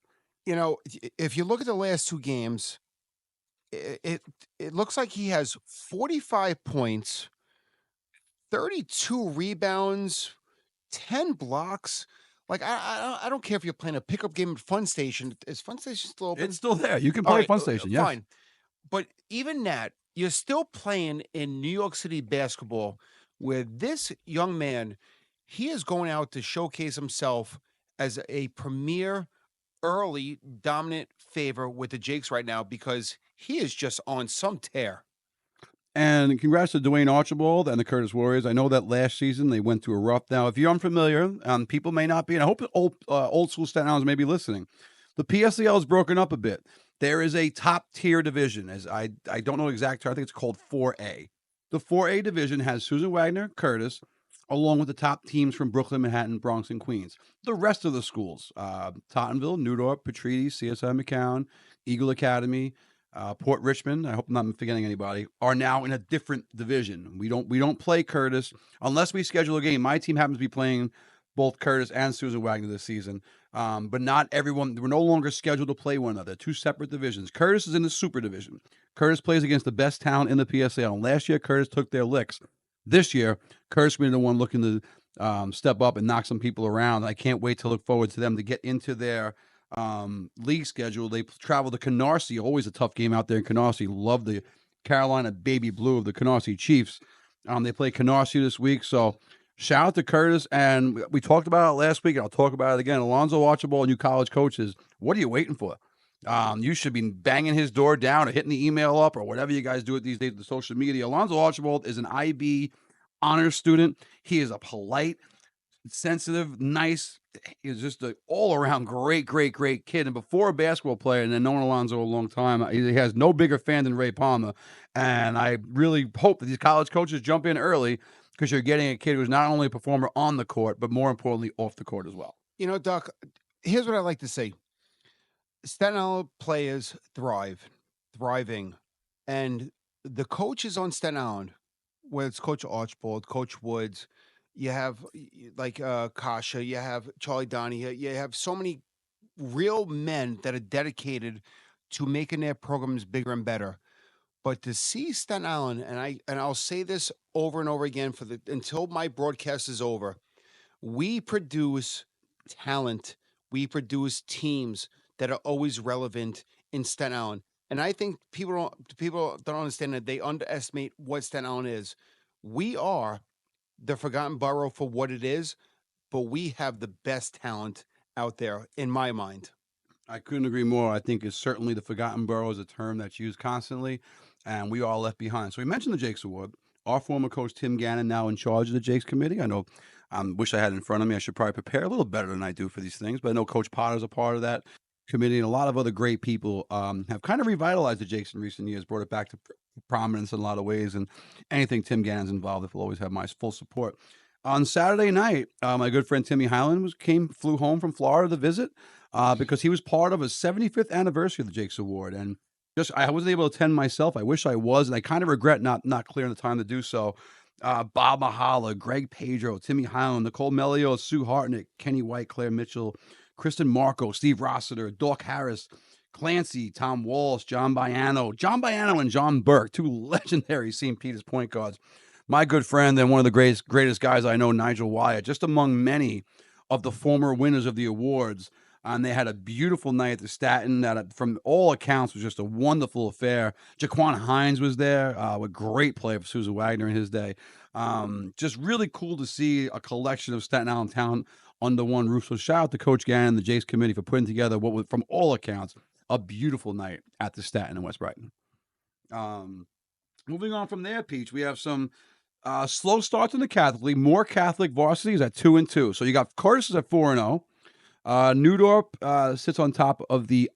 You know, if you look at the last two games, it looks like he has 45 points, 32 rebounds, 10 blocks. Like, I don't care if you're playing a pickup game at Fun Station. Is Fun Station still open? It's still there. You can play Fun Station, yes. Fine. But even that, you're still playing in New York City basketball where this young man, he is going out to showcase himself as a premier, early, dominant favor with the Jakes right now because he is just on some tear. And congrats to Dwayne Archibald and the Curtis Warriors. I know that last season they went through a rough. Now, if you're unfamiliar, people may not be, and I hope old school Staten Islanders may be listening. The PSEL is broken up a bit. There is a top tier division, as I don't know the exact term. I think it's called 4A. The 4A division has Susan Wagner, Curtis, along with the top teams from Brooklyn, Manhattan, Bronx, and Queens. The rest of the schools, Tottenville, Newdorp, Petriti, CSI McCown, Eagle Academy, Port Richmond, I hope I'm not forgetting anybody, are now in a different division. We don't play Curtis unless we schedule a game. My team happens to be playing both Curtis and Susan Wagner this season, but not everyone. We're no longer scheduled to play one another. Two separate divisions. Curtis is in the super division. Curtis plays against the best talent in the PSL. And last year, Curtis took their licks. This year, Curtis will be the one looking to step up and knock some people around. I can't wait to look forward to them to get into their league schedule. They travel to Canarsie, always a tough game out there in Canarsie. Love the Carolina Baby Blue of the Canarsie Chiefs. They play Canarsie this week, so shout out to Curtis. And we talked about it last week, and I'll talk about it again. Alonzo Archibald, you college coaches, what are you waiting for? You should be banging his door down or hitting the email up or whatever you guys do it these days with the social media. Alonzo Archibald is an IB honors student. He is a polite, sensitive, nice. He's just an all-around great kid. And before a basketball player, and then knowing Alonzo a long time, he has no bigger fan than Ray Palmer. And I really hope that these college coaches jump in early because you're getting a kid who's not only a performer on the court, but more importantly, off the court as well. You know, Doc, here's what I like to say. Staten Island players thriving. And the coaches on Staten Island, whether it's Coach Archibald, Coach Woods, you have like Kasha, you have Charlie Donahue, you have so many real men that are dedicated to making their programs bigger and better. But to see Staten Island, and I'll say this over and over again until my broadcast is over, we produce talent, we produce teams that are always relevant in Staten Island. And I think people don't understand that. They underestimate what Staten Island is. We are the forgotten borough for what it is, but we have the best talent out there, in my mind. I couldn't agree more. I think it's certainly the forgotten borough is a term that's used constantly, and we are left behind. So we mentioned the Jakes Award. Our former coach, Tim Gannon, now in charge of the Jakes Committee. I know, wish I had it in front of me. I should probably prepare a little better than I do for these things, but I know Coach Potter's a part of that committee, and a lot of other great people have kind of revitalized the Jakes in recent years, brought it back to prominence in a lot of ways, and anything Tim Gannon's involved with will always have my full support. On Saturday night, my good friend Timmy Highland flew home from Florida to visit because he was part of a 75th anniversary of the Jakes Award, and I wasn't able to attend myself. I wish I was, and I kind of regret not clearing the time to do so. Bob Mahala, Greg Pedro, Timmy Highland, Nicole Melio, Sue Hartnett, Kenny White, Claire Mitchell, Kristen Marco, Steve Rossiter, Doc Harris, Clancy, Tom Walsh, John Baiano and John Burke, two legendary St. Peter's point guards. My good friend and one of the greatest guys I know, Nigel Wyatt, just among many of the former winners of the awards. And they had a beautiful night at the Staten that, from all accounts, was just a wonderful affair. Jaquan Hines was there, a great player for Susan Wagner in his day. Just really cool to see a collection of Staten Island talent under one roof. So shout out to Coach Gannon and the Jakes Committee for putting together what was, from all accounts, a beautiful night at the Staten in West Brighton. Moving on from there, Peach, we have some slow starts in the Catholic League. More Catholic varsities at 2-2. So you got Curtis at 4-0. New Dorp sits on top of the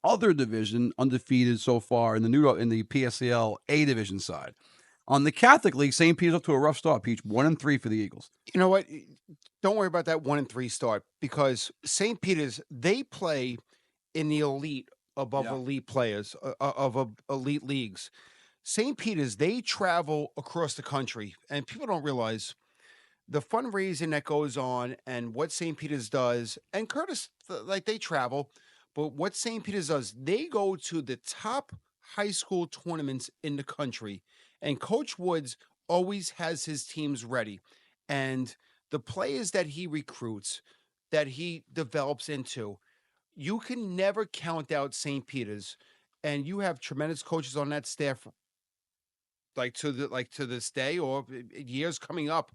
other division, undefeated so far in the PSAL A division side. On the Catholic League, St. Peter's up to a rough start. Peach 1-3 for the Eagles. You know what? Don't worry about that 1-3 start, because St. Peter's, they play in the elite above elite players of elite leagues. St. Peter's, they travel across the country, and people don't realize the fundraising that goes on and what St. Peter's does. And Curtis, like, they travel, but what St. Peter's does, they go to the top high school tournaments in the country, and Coach Woods always has his teams ready. And the players that he recruits, that he develops into, you can never count out St. Peter's. And you have tremendous coaches on that staff, to this day or years coming up.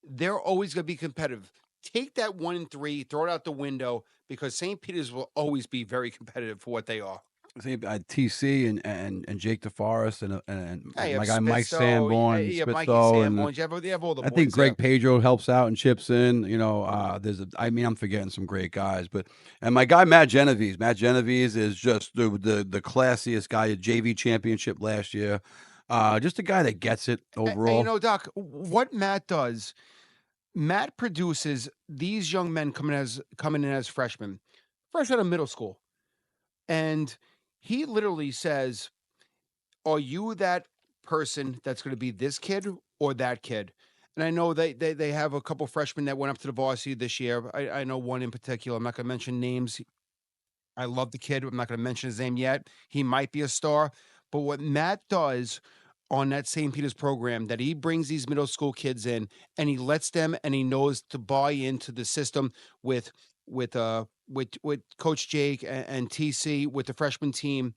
They're always going to be competitive. Take that 1-3, throw it out the window, because St. Peter's will always be very competitive for what they are. TC and Jake DeForest and Hey, my guy Mike Sanborn, Mikey Spitzo, and Sanborn. You have all the I boys think Greg there. Pedro helps out and chips in. I'm forgetting some great guys, and my guy Matt Genovese. Matt Genovese is just the classiest guy. A JV championship last year. Just a guy that gets it overall. And, Doc, what Matt does, Matt produces these young men coming in as freshmen, fresh out of middle school, and he literally says, "Are you that person that's going to be this kid or that kid?" And I know they have a couple freshmen that went up to the varsity this year. I know one in particular. I'm not going to mention names. I love the kid. I'm not going to mention his name yet. He might be a star. But what Matt does on that St. Peter's program, that he brings these middle school kids in, and he lets them, and he knows to buy into the system with Coach Jake and TC, with the freshman team.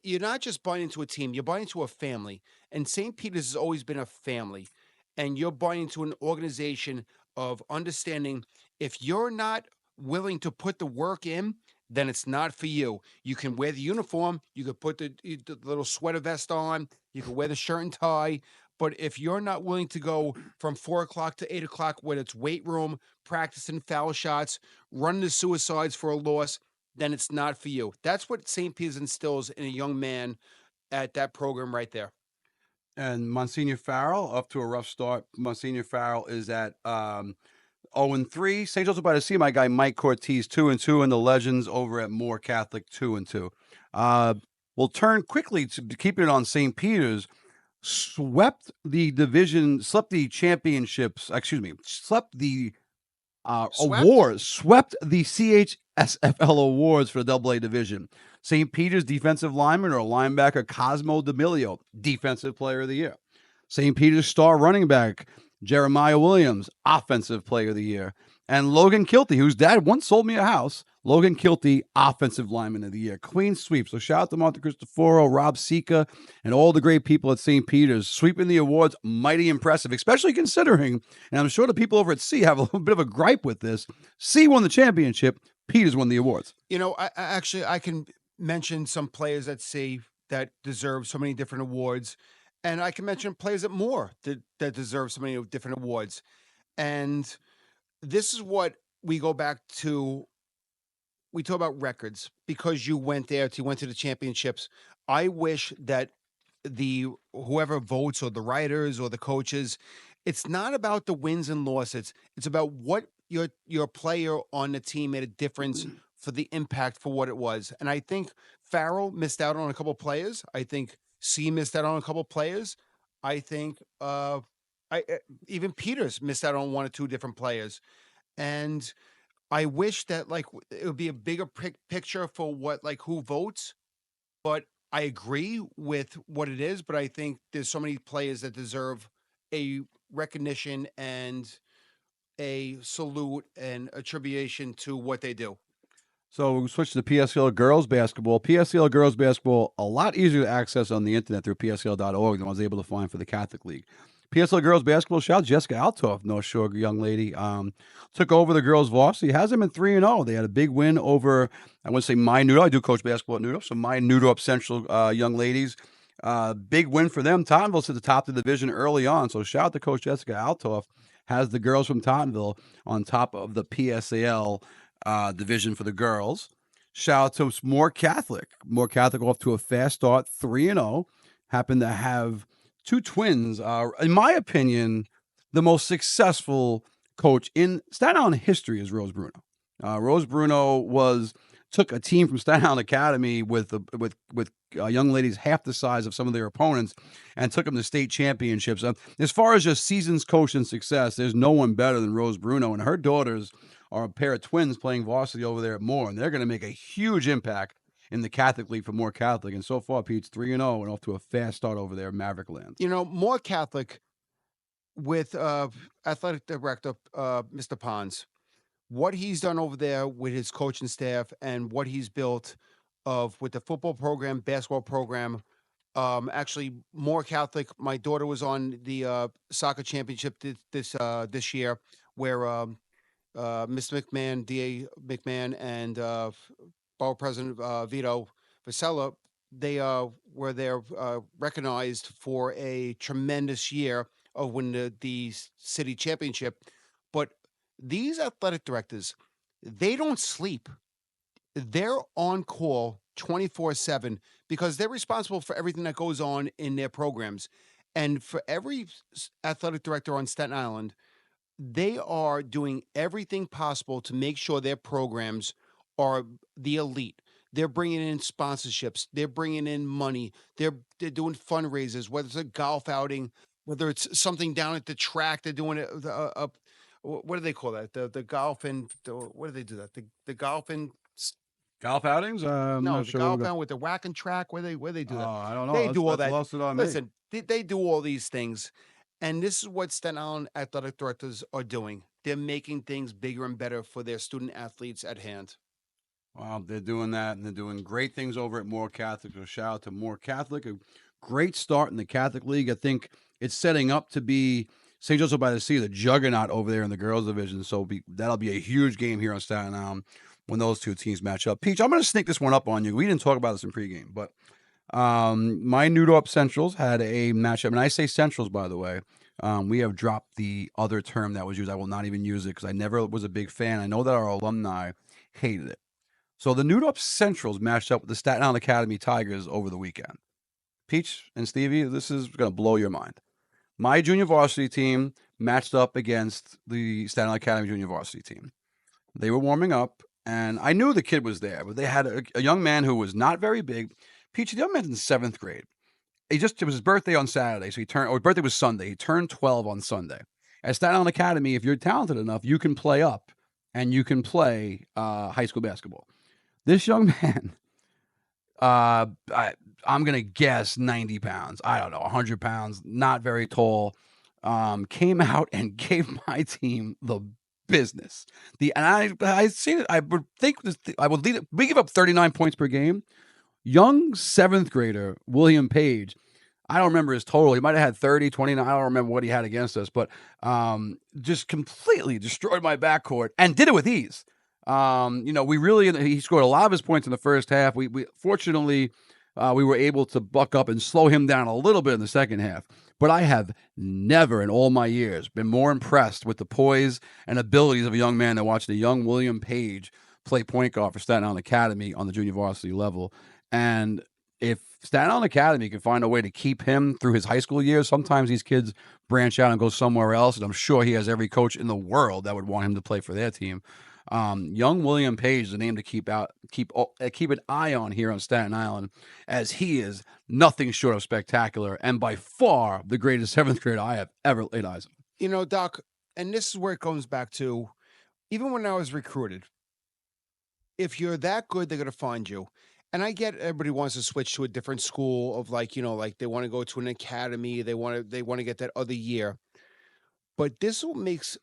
You're not just buying into a team, you're buying into a family. And St. Peter's has always been a family. And you're buying into an organization of understanding, if you're not willing to put the work in, then it's not for you. You can wear the uniform, you could put the little sweater vest on, you can wear the shirt and tie. But if you're not willing to go from 4 o'clock to 8 o'clock, whether it's weight room, practicing foul shots, running the suicides for a loss, then it's not for you. That's what St. Peter's instills in a young man at that program right there. And Monsignor Farrell, up to a rough start. Monsignor Farrell is at 0-3. St. Joseph by the Sea, my guy Mike Cortez 2-2, and the Legends over at Moore Catholic 2-2. We'll turn quickly to keeping it on St. Peter's. Swept the awards, swept the CHSFL awards for the AA division. St. Peter's defensive lineman or linebacker Cosmo D'Amelio, defensive player of the year. St. Peter's star running back Jeremiah Williams, offensive player of the year. And Logan Kilty, whose dad once sold me a house, Logan Kilty, offensive lineman of the year. Clean sweep. So shout out to Monte Cristoforo, Rob Sika, and all the great people at St. Peter's. Sweeping the awards, mighty impressive, especially considering, and I'm sure the people over at C have a little bit of a gripe with this, C won the championship, Peters won the awards. I can mention some players at C that deserve so many different awards. And I can mention players at Moore that deserve so many different awards. And this is what we go back to. We talk about records because you went there, you went to the championships. I wish that whoever votes, or the writers or the coaches, it's not about the wins and losses. It's about what your player on the team made a difference for the impact for what it was. And I think Farrell missed out on a couple of players. I think C missed out on a couple of players. I think even Peters missed out on one or two different players. And I wish that it would be a bigger picture for who votes, but I agree with what it is. But I think there's so many players that deserve a recognition and a salute and attribution to what they do. So we'll switch to PSL girls basketball. PSL girls basketball, a lot easier to access on the internet through PSL.org than I was able to find for the Catholic League. PSL girls basketball, shout out Jessica Altoff, North Shore young lady, took over the girls varsity, has them in 3-0. They had a big win over, I want to say My Noodle. I do coach basketball at Noodle, so My Noodle Up Central young ladies. Big win for them. Tottenville's at the top of the division early on, so shout out to Coach Jessica Altoff. has the girls from Tottenville on top of the PSAL division for the girls. Shout out to More Catholic. More Catholic off to a fast start, 3-0. Happened to have two twins. In my opinion, the most successful coach in Staten Island history is Rose Bruno. Rose Bruno took a team from Staten Island Academy with young ladies half the size of some of their opponents and took them to state championships. As far as just seasons coach and success, there's no one better than Rose Bruno, and her daughters are a pair of twins playing varsity over there at Moore, and they're going to make a huge impact in the Catholic League for More Catholic. And so far, Pete's 3-0 and off to a fast start over there in Maverick Land. More Catholic with athletic director Mr. Pons, what he's done over there with his coaching staff and what he's built with the football program, basketball program. Actually, More Catholic, my daughter was on the soccer championship this year where Mr. McMahon, D.A. McMahon, and Borough President Vito Vasella, they were there recognized for a tremendous year of winning the city championship. But these athletic directors, they don't sleep. They're on call 24/7 because they're responsible for everything that goes on in their programs. And for every athletic director on Staten Island, they are doing everything possible to make sure their programs are the elite. They're bringing in sponsorships. They're bringing in money. They're doing fundraisers, whether it's a golf outing, whether it's something down at the track. They're doing what do they call that? The golf and what do they do that? The golf and Golf outings? no, the golf out with the whacking track. Where they do that? I don't know. They do all that. Lost it on me. Listen, they do all these things. And this is what Staten Island athletic directors are doing. They're making things bigger and better for their student athletes at hand. Wow, they're doing that, and they're doing great things over at More Catholic. So shout out to More Catholic. A great start in the Catholic League. I think it's setting up to be St. Joseph by the Sea, the juggernaut over there in the girls division. So that'll be a huge game here on Staten Island when those two teams match up. Peach, I'm going to sneak this one up on you. We didn't talk about this in pregame, but my New Dorp Centrals had a matchup, and I say Centrals, by the way. We have dropped the other term that was used. I will not even use it because I never was a big fan. I know that our alumni hated it. So the New Dorp Centrals matched up with the Staten Island Academy Tigers over the weekend. Peach and Stevie, this is going to blow your mind. My junior varsity team matched up against the Staten Island Academy junior varsity team. They were warming up, and I knew the kid was there, but they had a young man who was not very big. Peach, the young man's in 7th grade. It was his birthday on Saturday, so his birthday was Sunday. He turned 12 on Sunday. At Staten Island Academy, if you're talented enough, you can play up, and you can play high school basketball. This young man, I'm going to guess 90 pounds. I don't know, 100 pounds, not very tall, came out and gave my team the business. I seen it. I would think we give up 39 points per game. Young 7th grader, William Page, I don't remember his total. He might have had 30, 29. I don't remember what he had against us, but just completely destroyed my backcourt and did it with ease. He scored a lot of his points in the first half. We fortunately, we were able to buck up and slow him down a little bit in the second half. But I have never in all my years been more impressed with the poise and abilities of a young man than watching a young William Page play point guard for Staten Island Academy on the junior varsity level. And if Staten Island Academy can find a way to keep him through his high school years, sometimes these kids branch out and go somewhere else, and I'm sure he has every coach in the world that would want him to play for their team. Young William Page is a name to keep an eye on here on Staten Island, as he is nothing short of spectacular and by far the greatest 7th grader I have ever laid eyes on. Doc, and this is where it comes back to, even when I was recruited, if you're that good, they're going to find you. And I get everybody wants to switch to a different school of like they want to go to an academy. They want to get that other year. But this is what makes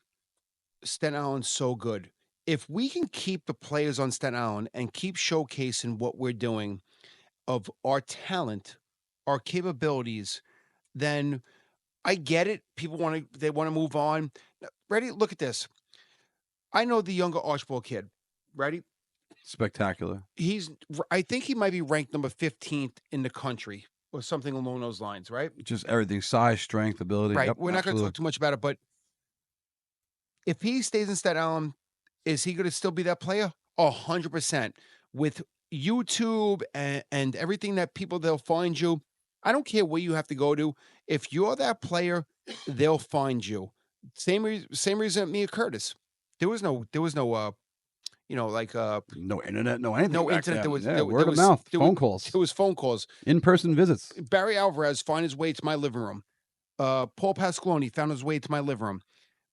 Staten Island so good. If we can keep the players on Staten Island and keep showcasing what we're doing of our talent, our capabilities, then I get it. People want to move on. Ready? Look at this. I know the younger Archibald kid. Ready? Spectacular. I think he might be ranked number 15th in the country or something along those lines, right? Just everything, size, strength, ability. Right. Yep, We're not going to talk too much about it, but If he stays in Staten Island, is he going to still be that player? 100%. With YouTube and everything that they'll find you. I don't care where you have to go to. If you're that player, they'll find you. Same reason at Mia Curtis. There was no No internet, no anything. no back internet. then. There was Yeah, there, word there of mouth, there phone was, calls, There was phone calls. in-person visits. Barry Alvarez found his way to my living room. Paul Pasqualoni found his way to my living room.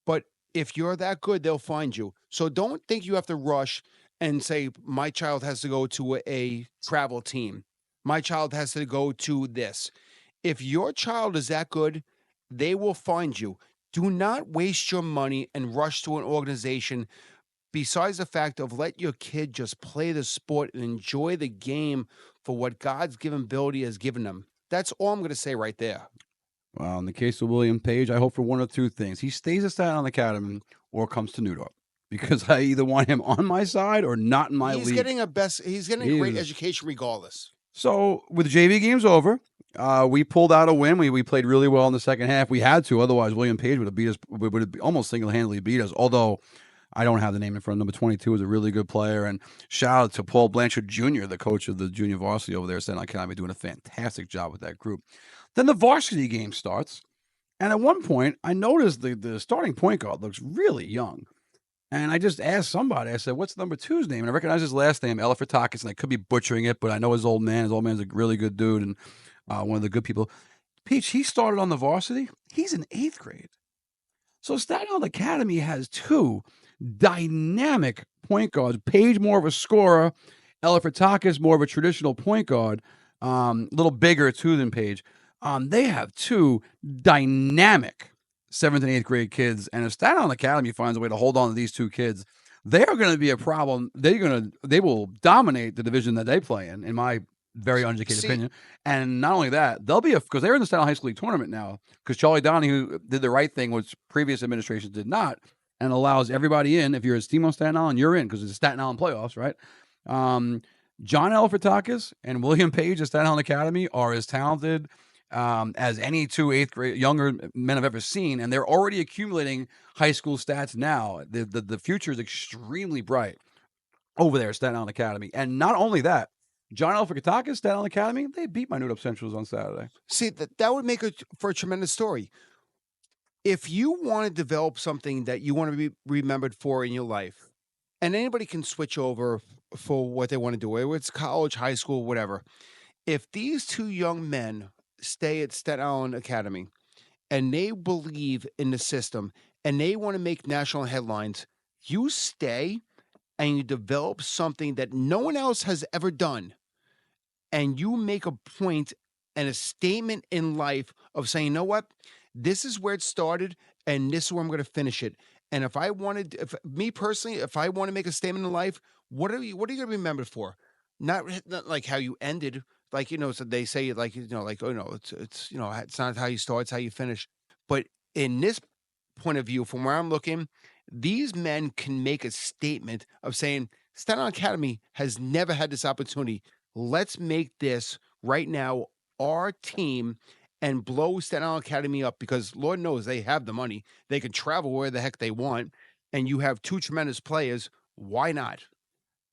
But if you're that good, they'll find you. So don't think you have to rush and say, my child has to go to a travel team. My child has to go to this. If your child is that good, they will find you. Do not waste your money and rush to an organization besides the fact of let your kid just play the sport and enjoy the game for what God's given ability has given them. That's all I'm going to say right there. Well, in the case of William Page, I hope for one of two things. He stays at Staten Island Academy or comes to New York. Because I either want him on my side or not in my league. He's getting a great education regardless. So with JV games over, we pulled out a win. We played really well in the second half. We had to, otherwise William Page would have beat us. Would have almost single-handedly beat us. Although I don't have the name in front. Number 22 is a really good player. And shout out to Paul Blanchard Jr., the coach of the junior varsity over there at Staten Island Academy, doing a fantastic job with that group. Then the varsity game starts, and at one point I noticed the starting point guard looks really young. And I just asked somebody, I said, what's number 2's name? And I recognize his last name, Elifertakis, and I could be butchering it, but I know his old man. His old man's a really good dude and one of the good people. Peach, he started on the varsity. He's in 8th grade. So Staten Island Academy has 2 dynamic point guards. Page more of a scorer. Elifertakis more of a traditional point guard. A little bigger, too, than Page. They have 2 dynamic 7th and 8th grade kids, and if Staten Island Academy finds a way to hold on to these 2 kids, they are going to be a problem. They will dominate the division that they play in my very uneducated opinion. And not only that, they'll be because they're in the Staten Island High School League tournament now. Because Charlie Donahue did the right thing, which previous administrations did not, and allows everybody in. If you're a team on Staten Island, you're in because it's the Staten Island playoffs, right? John Elifertakis and William Page at Staten Island Academy are as talented as any 2 8th grade younger men I've ever seen, and they're already accumulating high school stats now. The future is extremely bright over there at Staten Island Academy. And not only that, John Elifertakis, Staten Island Academy, they beat my New Up Centrals on Saturday. See, that would make it for a tremendous story. If you want to develop something that you want to be remembered for in your life, and anybody can switch over for what they want to do, whether it's college, high school, whatever. If these 2 young men stay at Staten Island Academy and they believe in the system and they want to make national headlines, you stay and you develop something that no one else has ever done, and you make a point and a statement in life of saying, you know what, this is where it started and this is where I'm going to finish it. And if I want to make a statement in life, what are you going to be remembered for? Not like how you ended. Like, so they say, it's not how you start, it's how you finish. But in this point of view, from where I'm looking, these men can make a statement of saying, Staten Island Academy has never had this opportunity. Let's make this right now our team and blow Staten Island Academy up, because Lord knows they have the money. They can travel where the heck they want. And you have 2 tremendous players. Why not?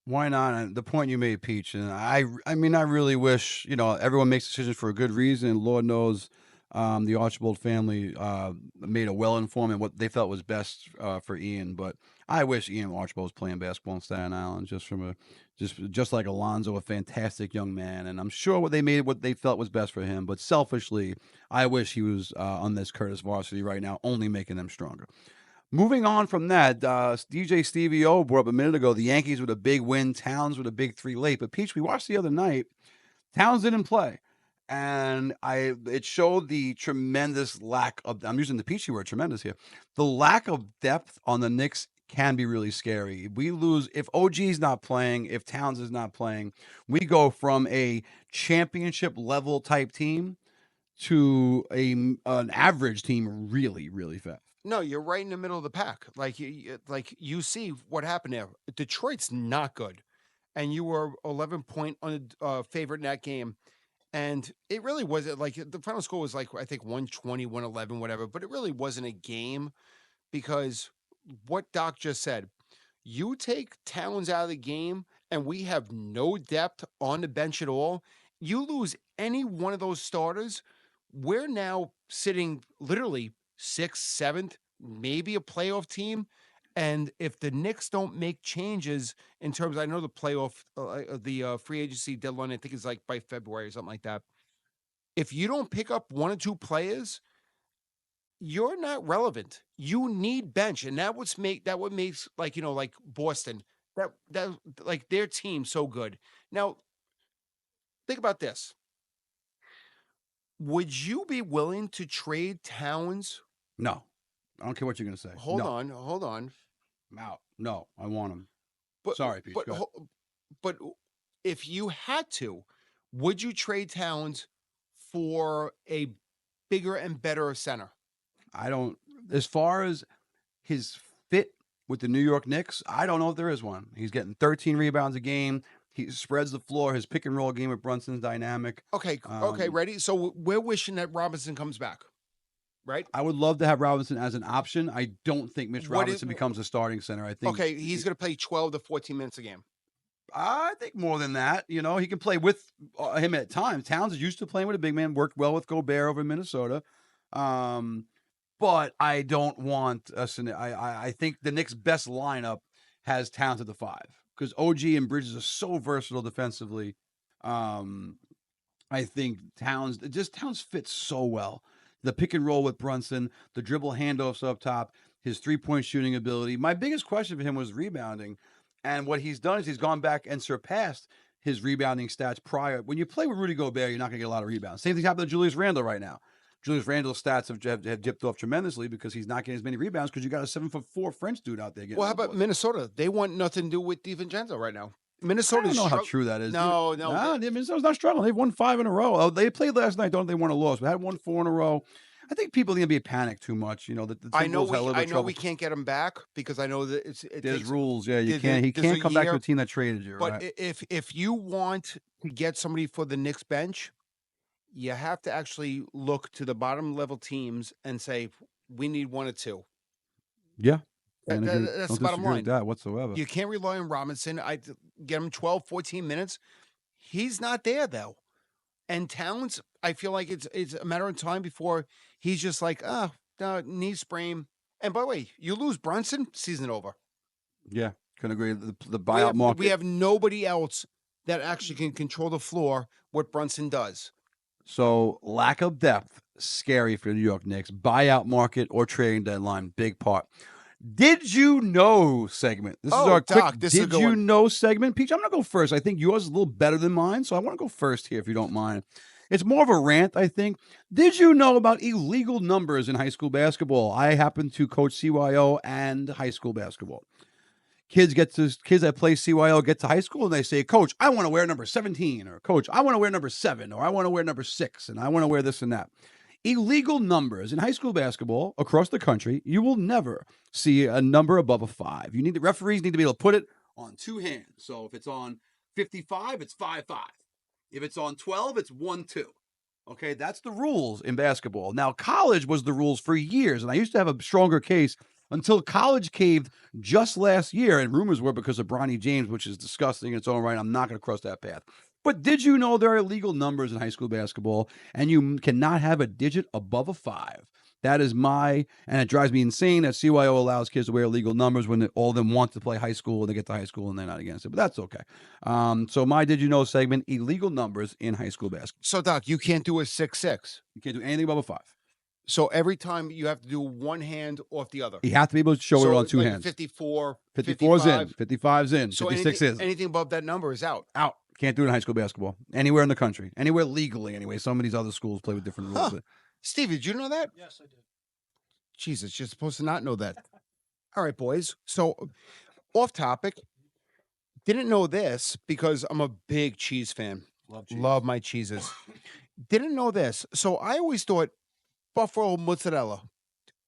Why not? And the point you made, Peach, and I mean, I really wish, everyone makes decisions for a good reason. Lord knows the Archibald family made a well-informed and what they felt was best for Ian. But I wish Ian Archibald was playing basketball in Staten Island, just like Alonzo, a fantastic young man. And I'm sure what they felt was best for him. But selfishly, I wish he was on this Curtis varsity right now, only making them stronger. Moving on from that, DJ Stevie O brought up a minute ago, the Yankees with a big win, Towns with a big 3 late. But Peach, we watched the other night, Towns didn't play. And it showed the tremendous lack of, I'm using the Peachy word, tremendous here, the lack of depth on the Knicks can be really scary. We lose, if OG's not playing, if Towns is not playing, we go from a championship level type team to an average team really, really fast. No, you're right in the middle of the pack. Like you see what happened there. Detroit's not good, and you were 11-point favorite in that game, and it really wasn't like the final score was like I think 120, 111, whatever. But it really wasn't a game because what Doc just said. You take Towns out of the game, and we have no depth on the bench at all. You lose any one of those starters, we're now sitting literally 6th, 7th, maybe a playoff team. And if the Knicks don't make changes in terms, I know the playoff, the free agency deadline, I think is like by February or something like that. If you don't pick up 1 or 2 players, you're not relevant. You need bench, and that what makes like like Boston that like their team so good. Now, think about this. Would you be willing to trade Towns? No, I don't care what you're going to say. Hold No. on. I'm out. No, I want him. But, Sorry, Pete. But, go ahead. but if you had to, would you trade Towns for a bigger and better center? I don't. As far as his fit with the New York Knicks, I don't know if there is one. He's getting 13 rebounds a game. He spreads the floor. His pick and roll game with Brunson's dynamic. Okay, ready? So we're wishing that Robinson comes back, right? I would love to have Robinson as an option. I don't think Mitch Robinson becomes a starting center. I think. Okay, he's going to play 12 to 14 minutes a game. I think more than that. You know, he can play with him at times. Towns is used to playing with a big man. Worked well with Gobert over in Minnesota. But I don't want us. I think the Knicks' best lineup has Towns at the 5 because OG and Bridges are so versatile defensively. I think Towns fits so well. The pick and roll with Brunson, the dribble handoffs up top, his 3-point shooting ability. My biggest question for him was rebounding. And what he's done is he's gone back and surpassed his rebounding stats prior. When you play with Rudy Gobert, you're not going to get a lot of rebounds. Same thing happened to Julius Randle right now. Julius Randle's stats have dipped off tremendously because he's not getting as many rebounds because you got a 7'4" French dude out there. Well, how about Minnesota? They want nothing to do with DiVincenzo right now. Minnesota. I don't know how true that is. No. Minnesota's not struggling. They've won 5 in a row. They played last night. Don't they won a loss? We had won 4 in a row. I think people need to be panicked too much. You know, I know we can't get him back because I know that there's rules. Yeah, you can't. He can't come back to a team that traded you. But right? if you want to get somebody for the Knicks bench, you have to actually look to the bottom level teams and say we need 1 or 2. Yeah. That's the bottom line. That whatsoever. You can't rely on Robinson. I get him 12, 14 minutes. He's not there though. And Towns, I feel like it's a matter of time before he's just like, knee sprain. And by the way, you lose Brunson, season over. Yeah, can agree. The buyout market. We have nobody else that actually can control the floor what Brunson does. So lack of depth, scary for the New York Knicks. Buyout market or trading deadline, big part. Did you know segment? This is our Doc, quick Did you know segment. Peach, I'm going to go first. I think yours is a little better than mine, so I want to go first here if you don't mind. It's more of a rant, I think. Did you know about illegal numbers in high school basketball? I happen to coach CYO and high school basketball. Kids that play CYO get to high school and they say, Coach, I want to wear number 17, or Coach, I want to wear number 7, or I want to wear number 6, and I want to wear this and that. Illegal numbers in high school basketball across the country, you will never see a number above a 5. The referees need to be able to put it on 2 hands. So if it's on 55, it's 5-5. If it's on 12, it's 1-2. Okay, that's the rules in basketball. Now, college was the rules for years, and I used to have a stronger case until college caved just last year, and rumors were because of Bronny James, which is disgusting in its own right. I'm not going to cross that path. But did you know there are illegal numbers in high school basketball, and you cannot have a digit above a 5? That is and it drives me insane that CYO allows kids to wear illegal numbers when all of them want to play high school and they get to high school and they're not against it. But that's okay. So my Did You Know segment, illegal numbers in high school basketball. So, Doc, you can't do a 6-6. You can't do anything above a 5. So every time you have to do one hand off the other. You have to be able to show it on 2 hands. 54, 54's in, 55's in, so 56 is. Anything above that number is out. Out. Can't do it in high school basketball. Anywhere in the country. Anywhere legally, anyway. Some of these other schools play with different rules. Steve, did you know that? Yes, I did. Jesus, you're supposed to not know that. All right, boys. So, off topic. Didn't know this because I'm a big cheese fan. Love my cheeses. Didn't know this. So, I always thought buffalo mozzarella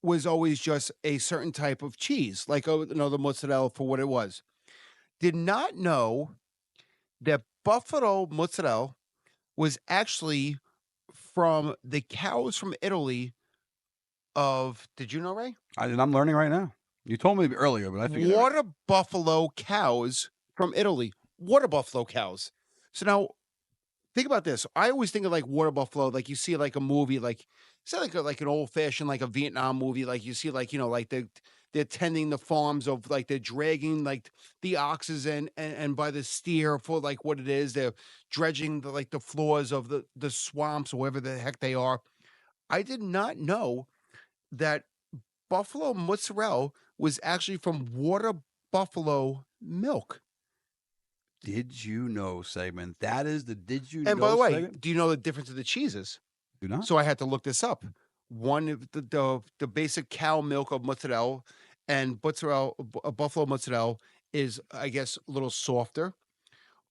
was always just a certain type of cheese, like the mozzarella for what it was. Did not know that buffalo mozzarella was actually from the cows from Italy did you know, Ray? I'm learning right now. You told me earlier, but I figured it out. Water buffalo cows from Italy. Water buffalo cows. So now, think about this. I always think of like water buffalo, like you see like a movie, like say like an old fashioned like a Vietnam movie, like you see like like they're tending the farms of like they're dragging like the oxes and by the steer for like what it is. They're dredging like the floors of the swamps or wherever the heck they are. I did not know that buffalo mozzarella was actually from water buffalo milk. Did you know segment? That is the Did You Know And by the way, segment? do you know the difference of the cheeses? Do not? So I had to look this up. One, the basic cow milk of mozzarella and buffalo mozzarella is, I guess, a little softer,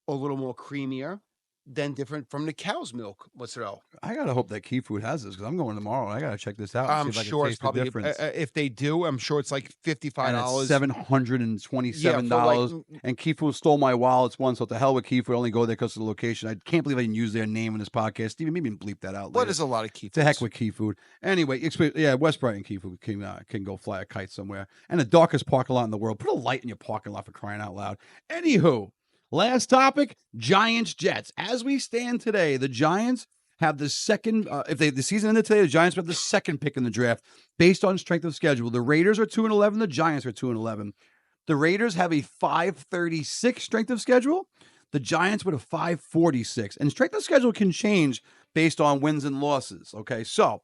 a little more creamier than different from the cow's milk mozzarella. I gotta hope that Key Food has this because I'm going tomorrow. I gotta check this out. I'm see if sure I it's can taste the probably difference. if they do, I'm sure it's like $55. $727. And Key Food stole my wallets once, so to hell with Key Food. I only go there because of the location. I can't believe I didn't use their name in this podcast. Steven, maybe bleep that out. What later. is a lot of Key Food? To heck with Key Food. Anyway, yeah, West Brighton Key Food can go fly a kite somewhere. And the darkest parking lot in the world. Put a light in your parking lot for crying out loud. Anywho, last topic, Giants-Jets. As we stand today, the Giants have the second, if the season ended today, the Giants have the second pick in the draft based on strength of schedule. The Raiders are 2-11, the Giants are 2-11. The Raiders have a 536 strength of schedule. The Giants with a 546. And strength of schedule can change based on wins and losses. Okay, so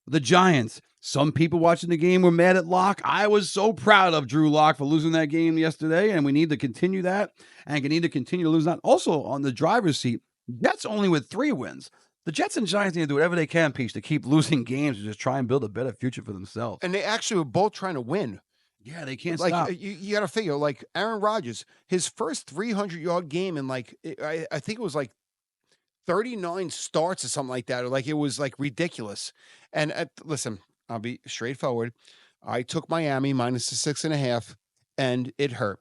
the Giants, some people watching the game were mad at Locke. I was so proud of Drew Lock for losing that game yesterday, and we need to continue that, and we need to continue to lose that. Also, on the driver's seat, Jets only with 3 wins. The Jets and Giants need to do whatever they can, Peach, to keep losing games and just try and build a better future for themselves. And they actually were both trying to win. Yeah, they can't like, stop. You got to figure, like Aaron Rodgers, his first 300-yard game in like, I think it was like 39 starts or something like that, or like it was like ridiculous. And listen, I'll be straightforward. I took Miami minus the 6.5, and it hurt.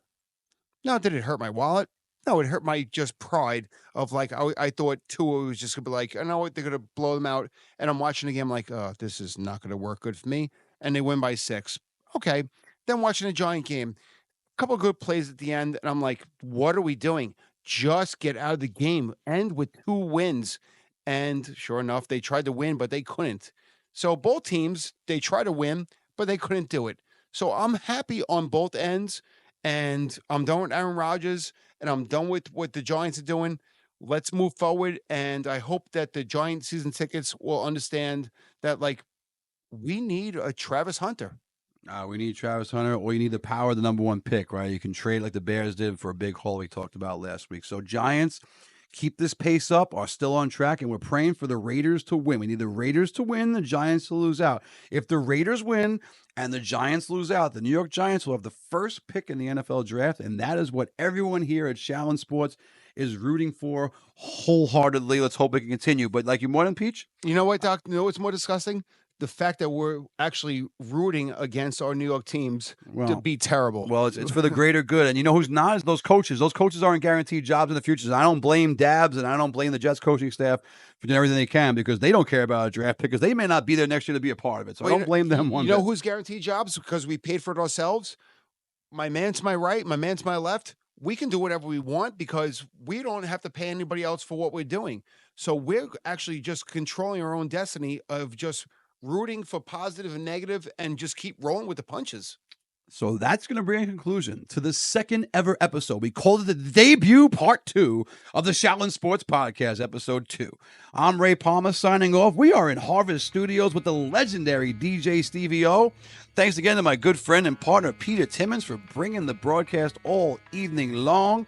Now, did it hurt my wallet? No, it hurt my just pride of like, I thought Tua was just going to be like, I know what, they're going to blow them out. And I'm watching the game like, oh, this is not going to work good for me. And they win by 6. Okay. Then watching a Giant game, a couple of good plays at the end. And I'm like, what are we doing? Just get out of the game. End with 2 wins. And sure enough, they tried to win, but they couldn't. So both teams, they tried to win, but they couldn't do it. So I'm happy on both ends. And I'm done with Aaron Rodgers, and I'm done with what the Giants are doing. Let's move forward. And I hope that the Giant season tickets will understand that, like, we need a Travis Hunter. We need Travis Hunter, or you need the power of the number 1 pick, right? You can trade like the Bears did for a big haul we talked about last week. So Giants, keep this pace up, are still on track, and we're praying for the Raiders to win. We need the Raiders to win, the Giants to lose out. If the Raiders win and the Giants lose out, the New York Giants will have the first pick in the NFL draft, and that is what everyone here at Shaolin Sports is rooting for wholeheartedly. Let's hope it can continue. But like you more than Peach? You know what, Doc? You know what's more disgusting? The fact that we're actually rooting against our New York teams to be terrible. Well, it's for the greater good. And you know who's not? Is those coaches. Those coaches aren't guaranteed jobs in the future. I don't blame Dabbs, and I don't blame the Jets coaching staff for doing everything they can because they don't care about a draft pick because they may not be there next year to be a part of it. So I don't blame them one bit. You know who's guaranteed jobs because we paid for it ourselves? My man to my right, my man to my left. We can do whatever we want because we don't have to pay anybody else for what we're doing. So we're actually just controlling our own destiny of just rooting for positive and negative and just keep rolling with the punches. So that's going to bring a conclusion to the second ever episode. We called it the debut part 2 of the Shaolin Sports Podcast, episode 2. I'm Ray Palmer signing off. We are in Harvest Studios with the legendary DJ Stevie O. Thanks again to my good friend and partner, Peter Timmons, for bringing the broadcast all evening long.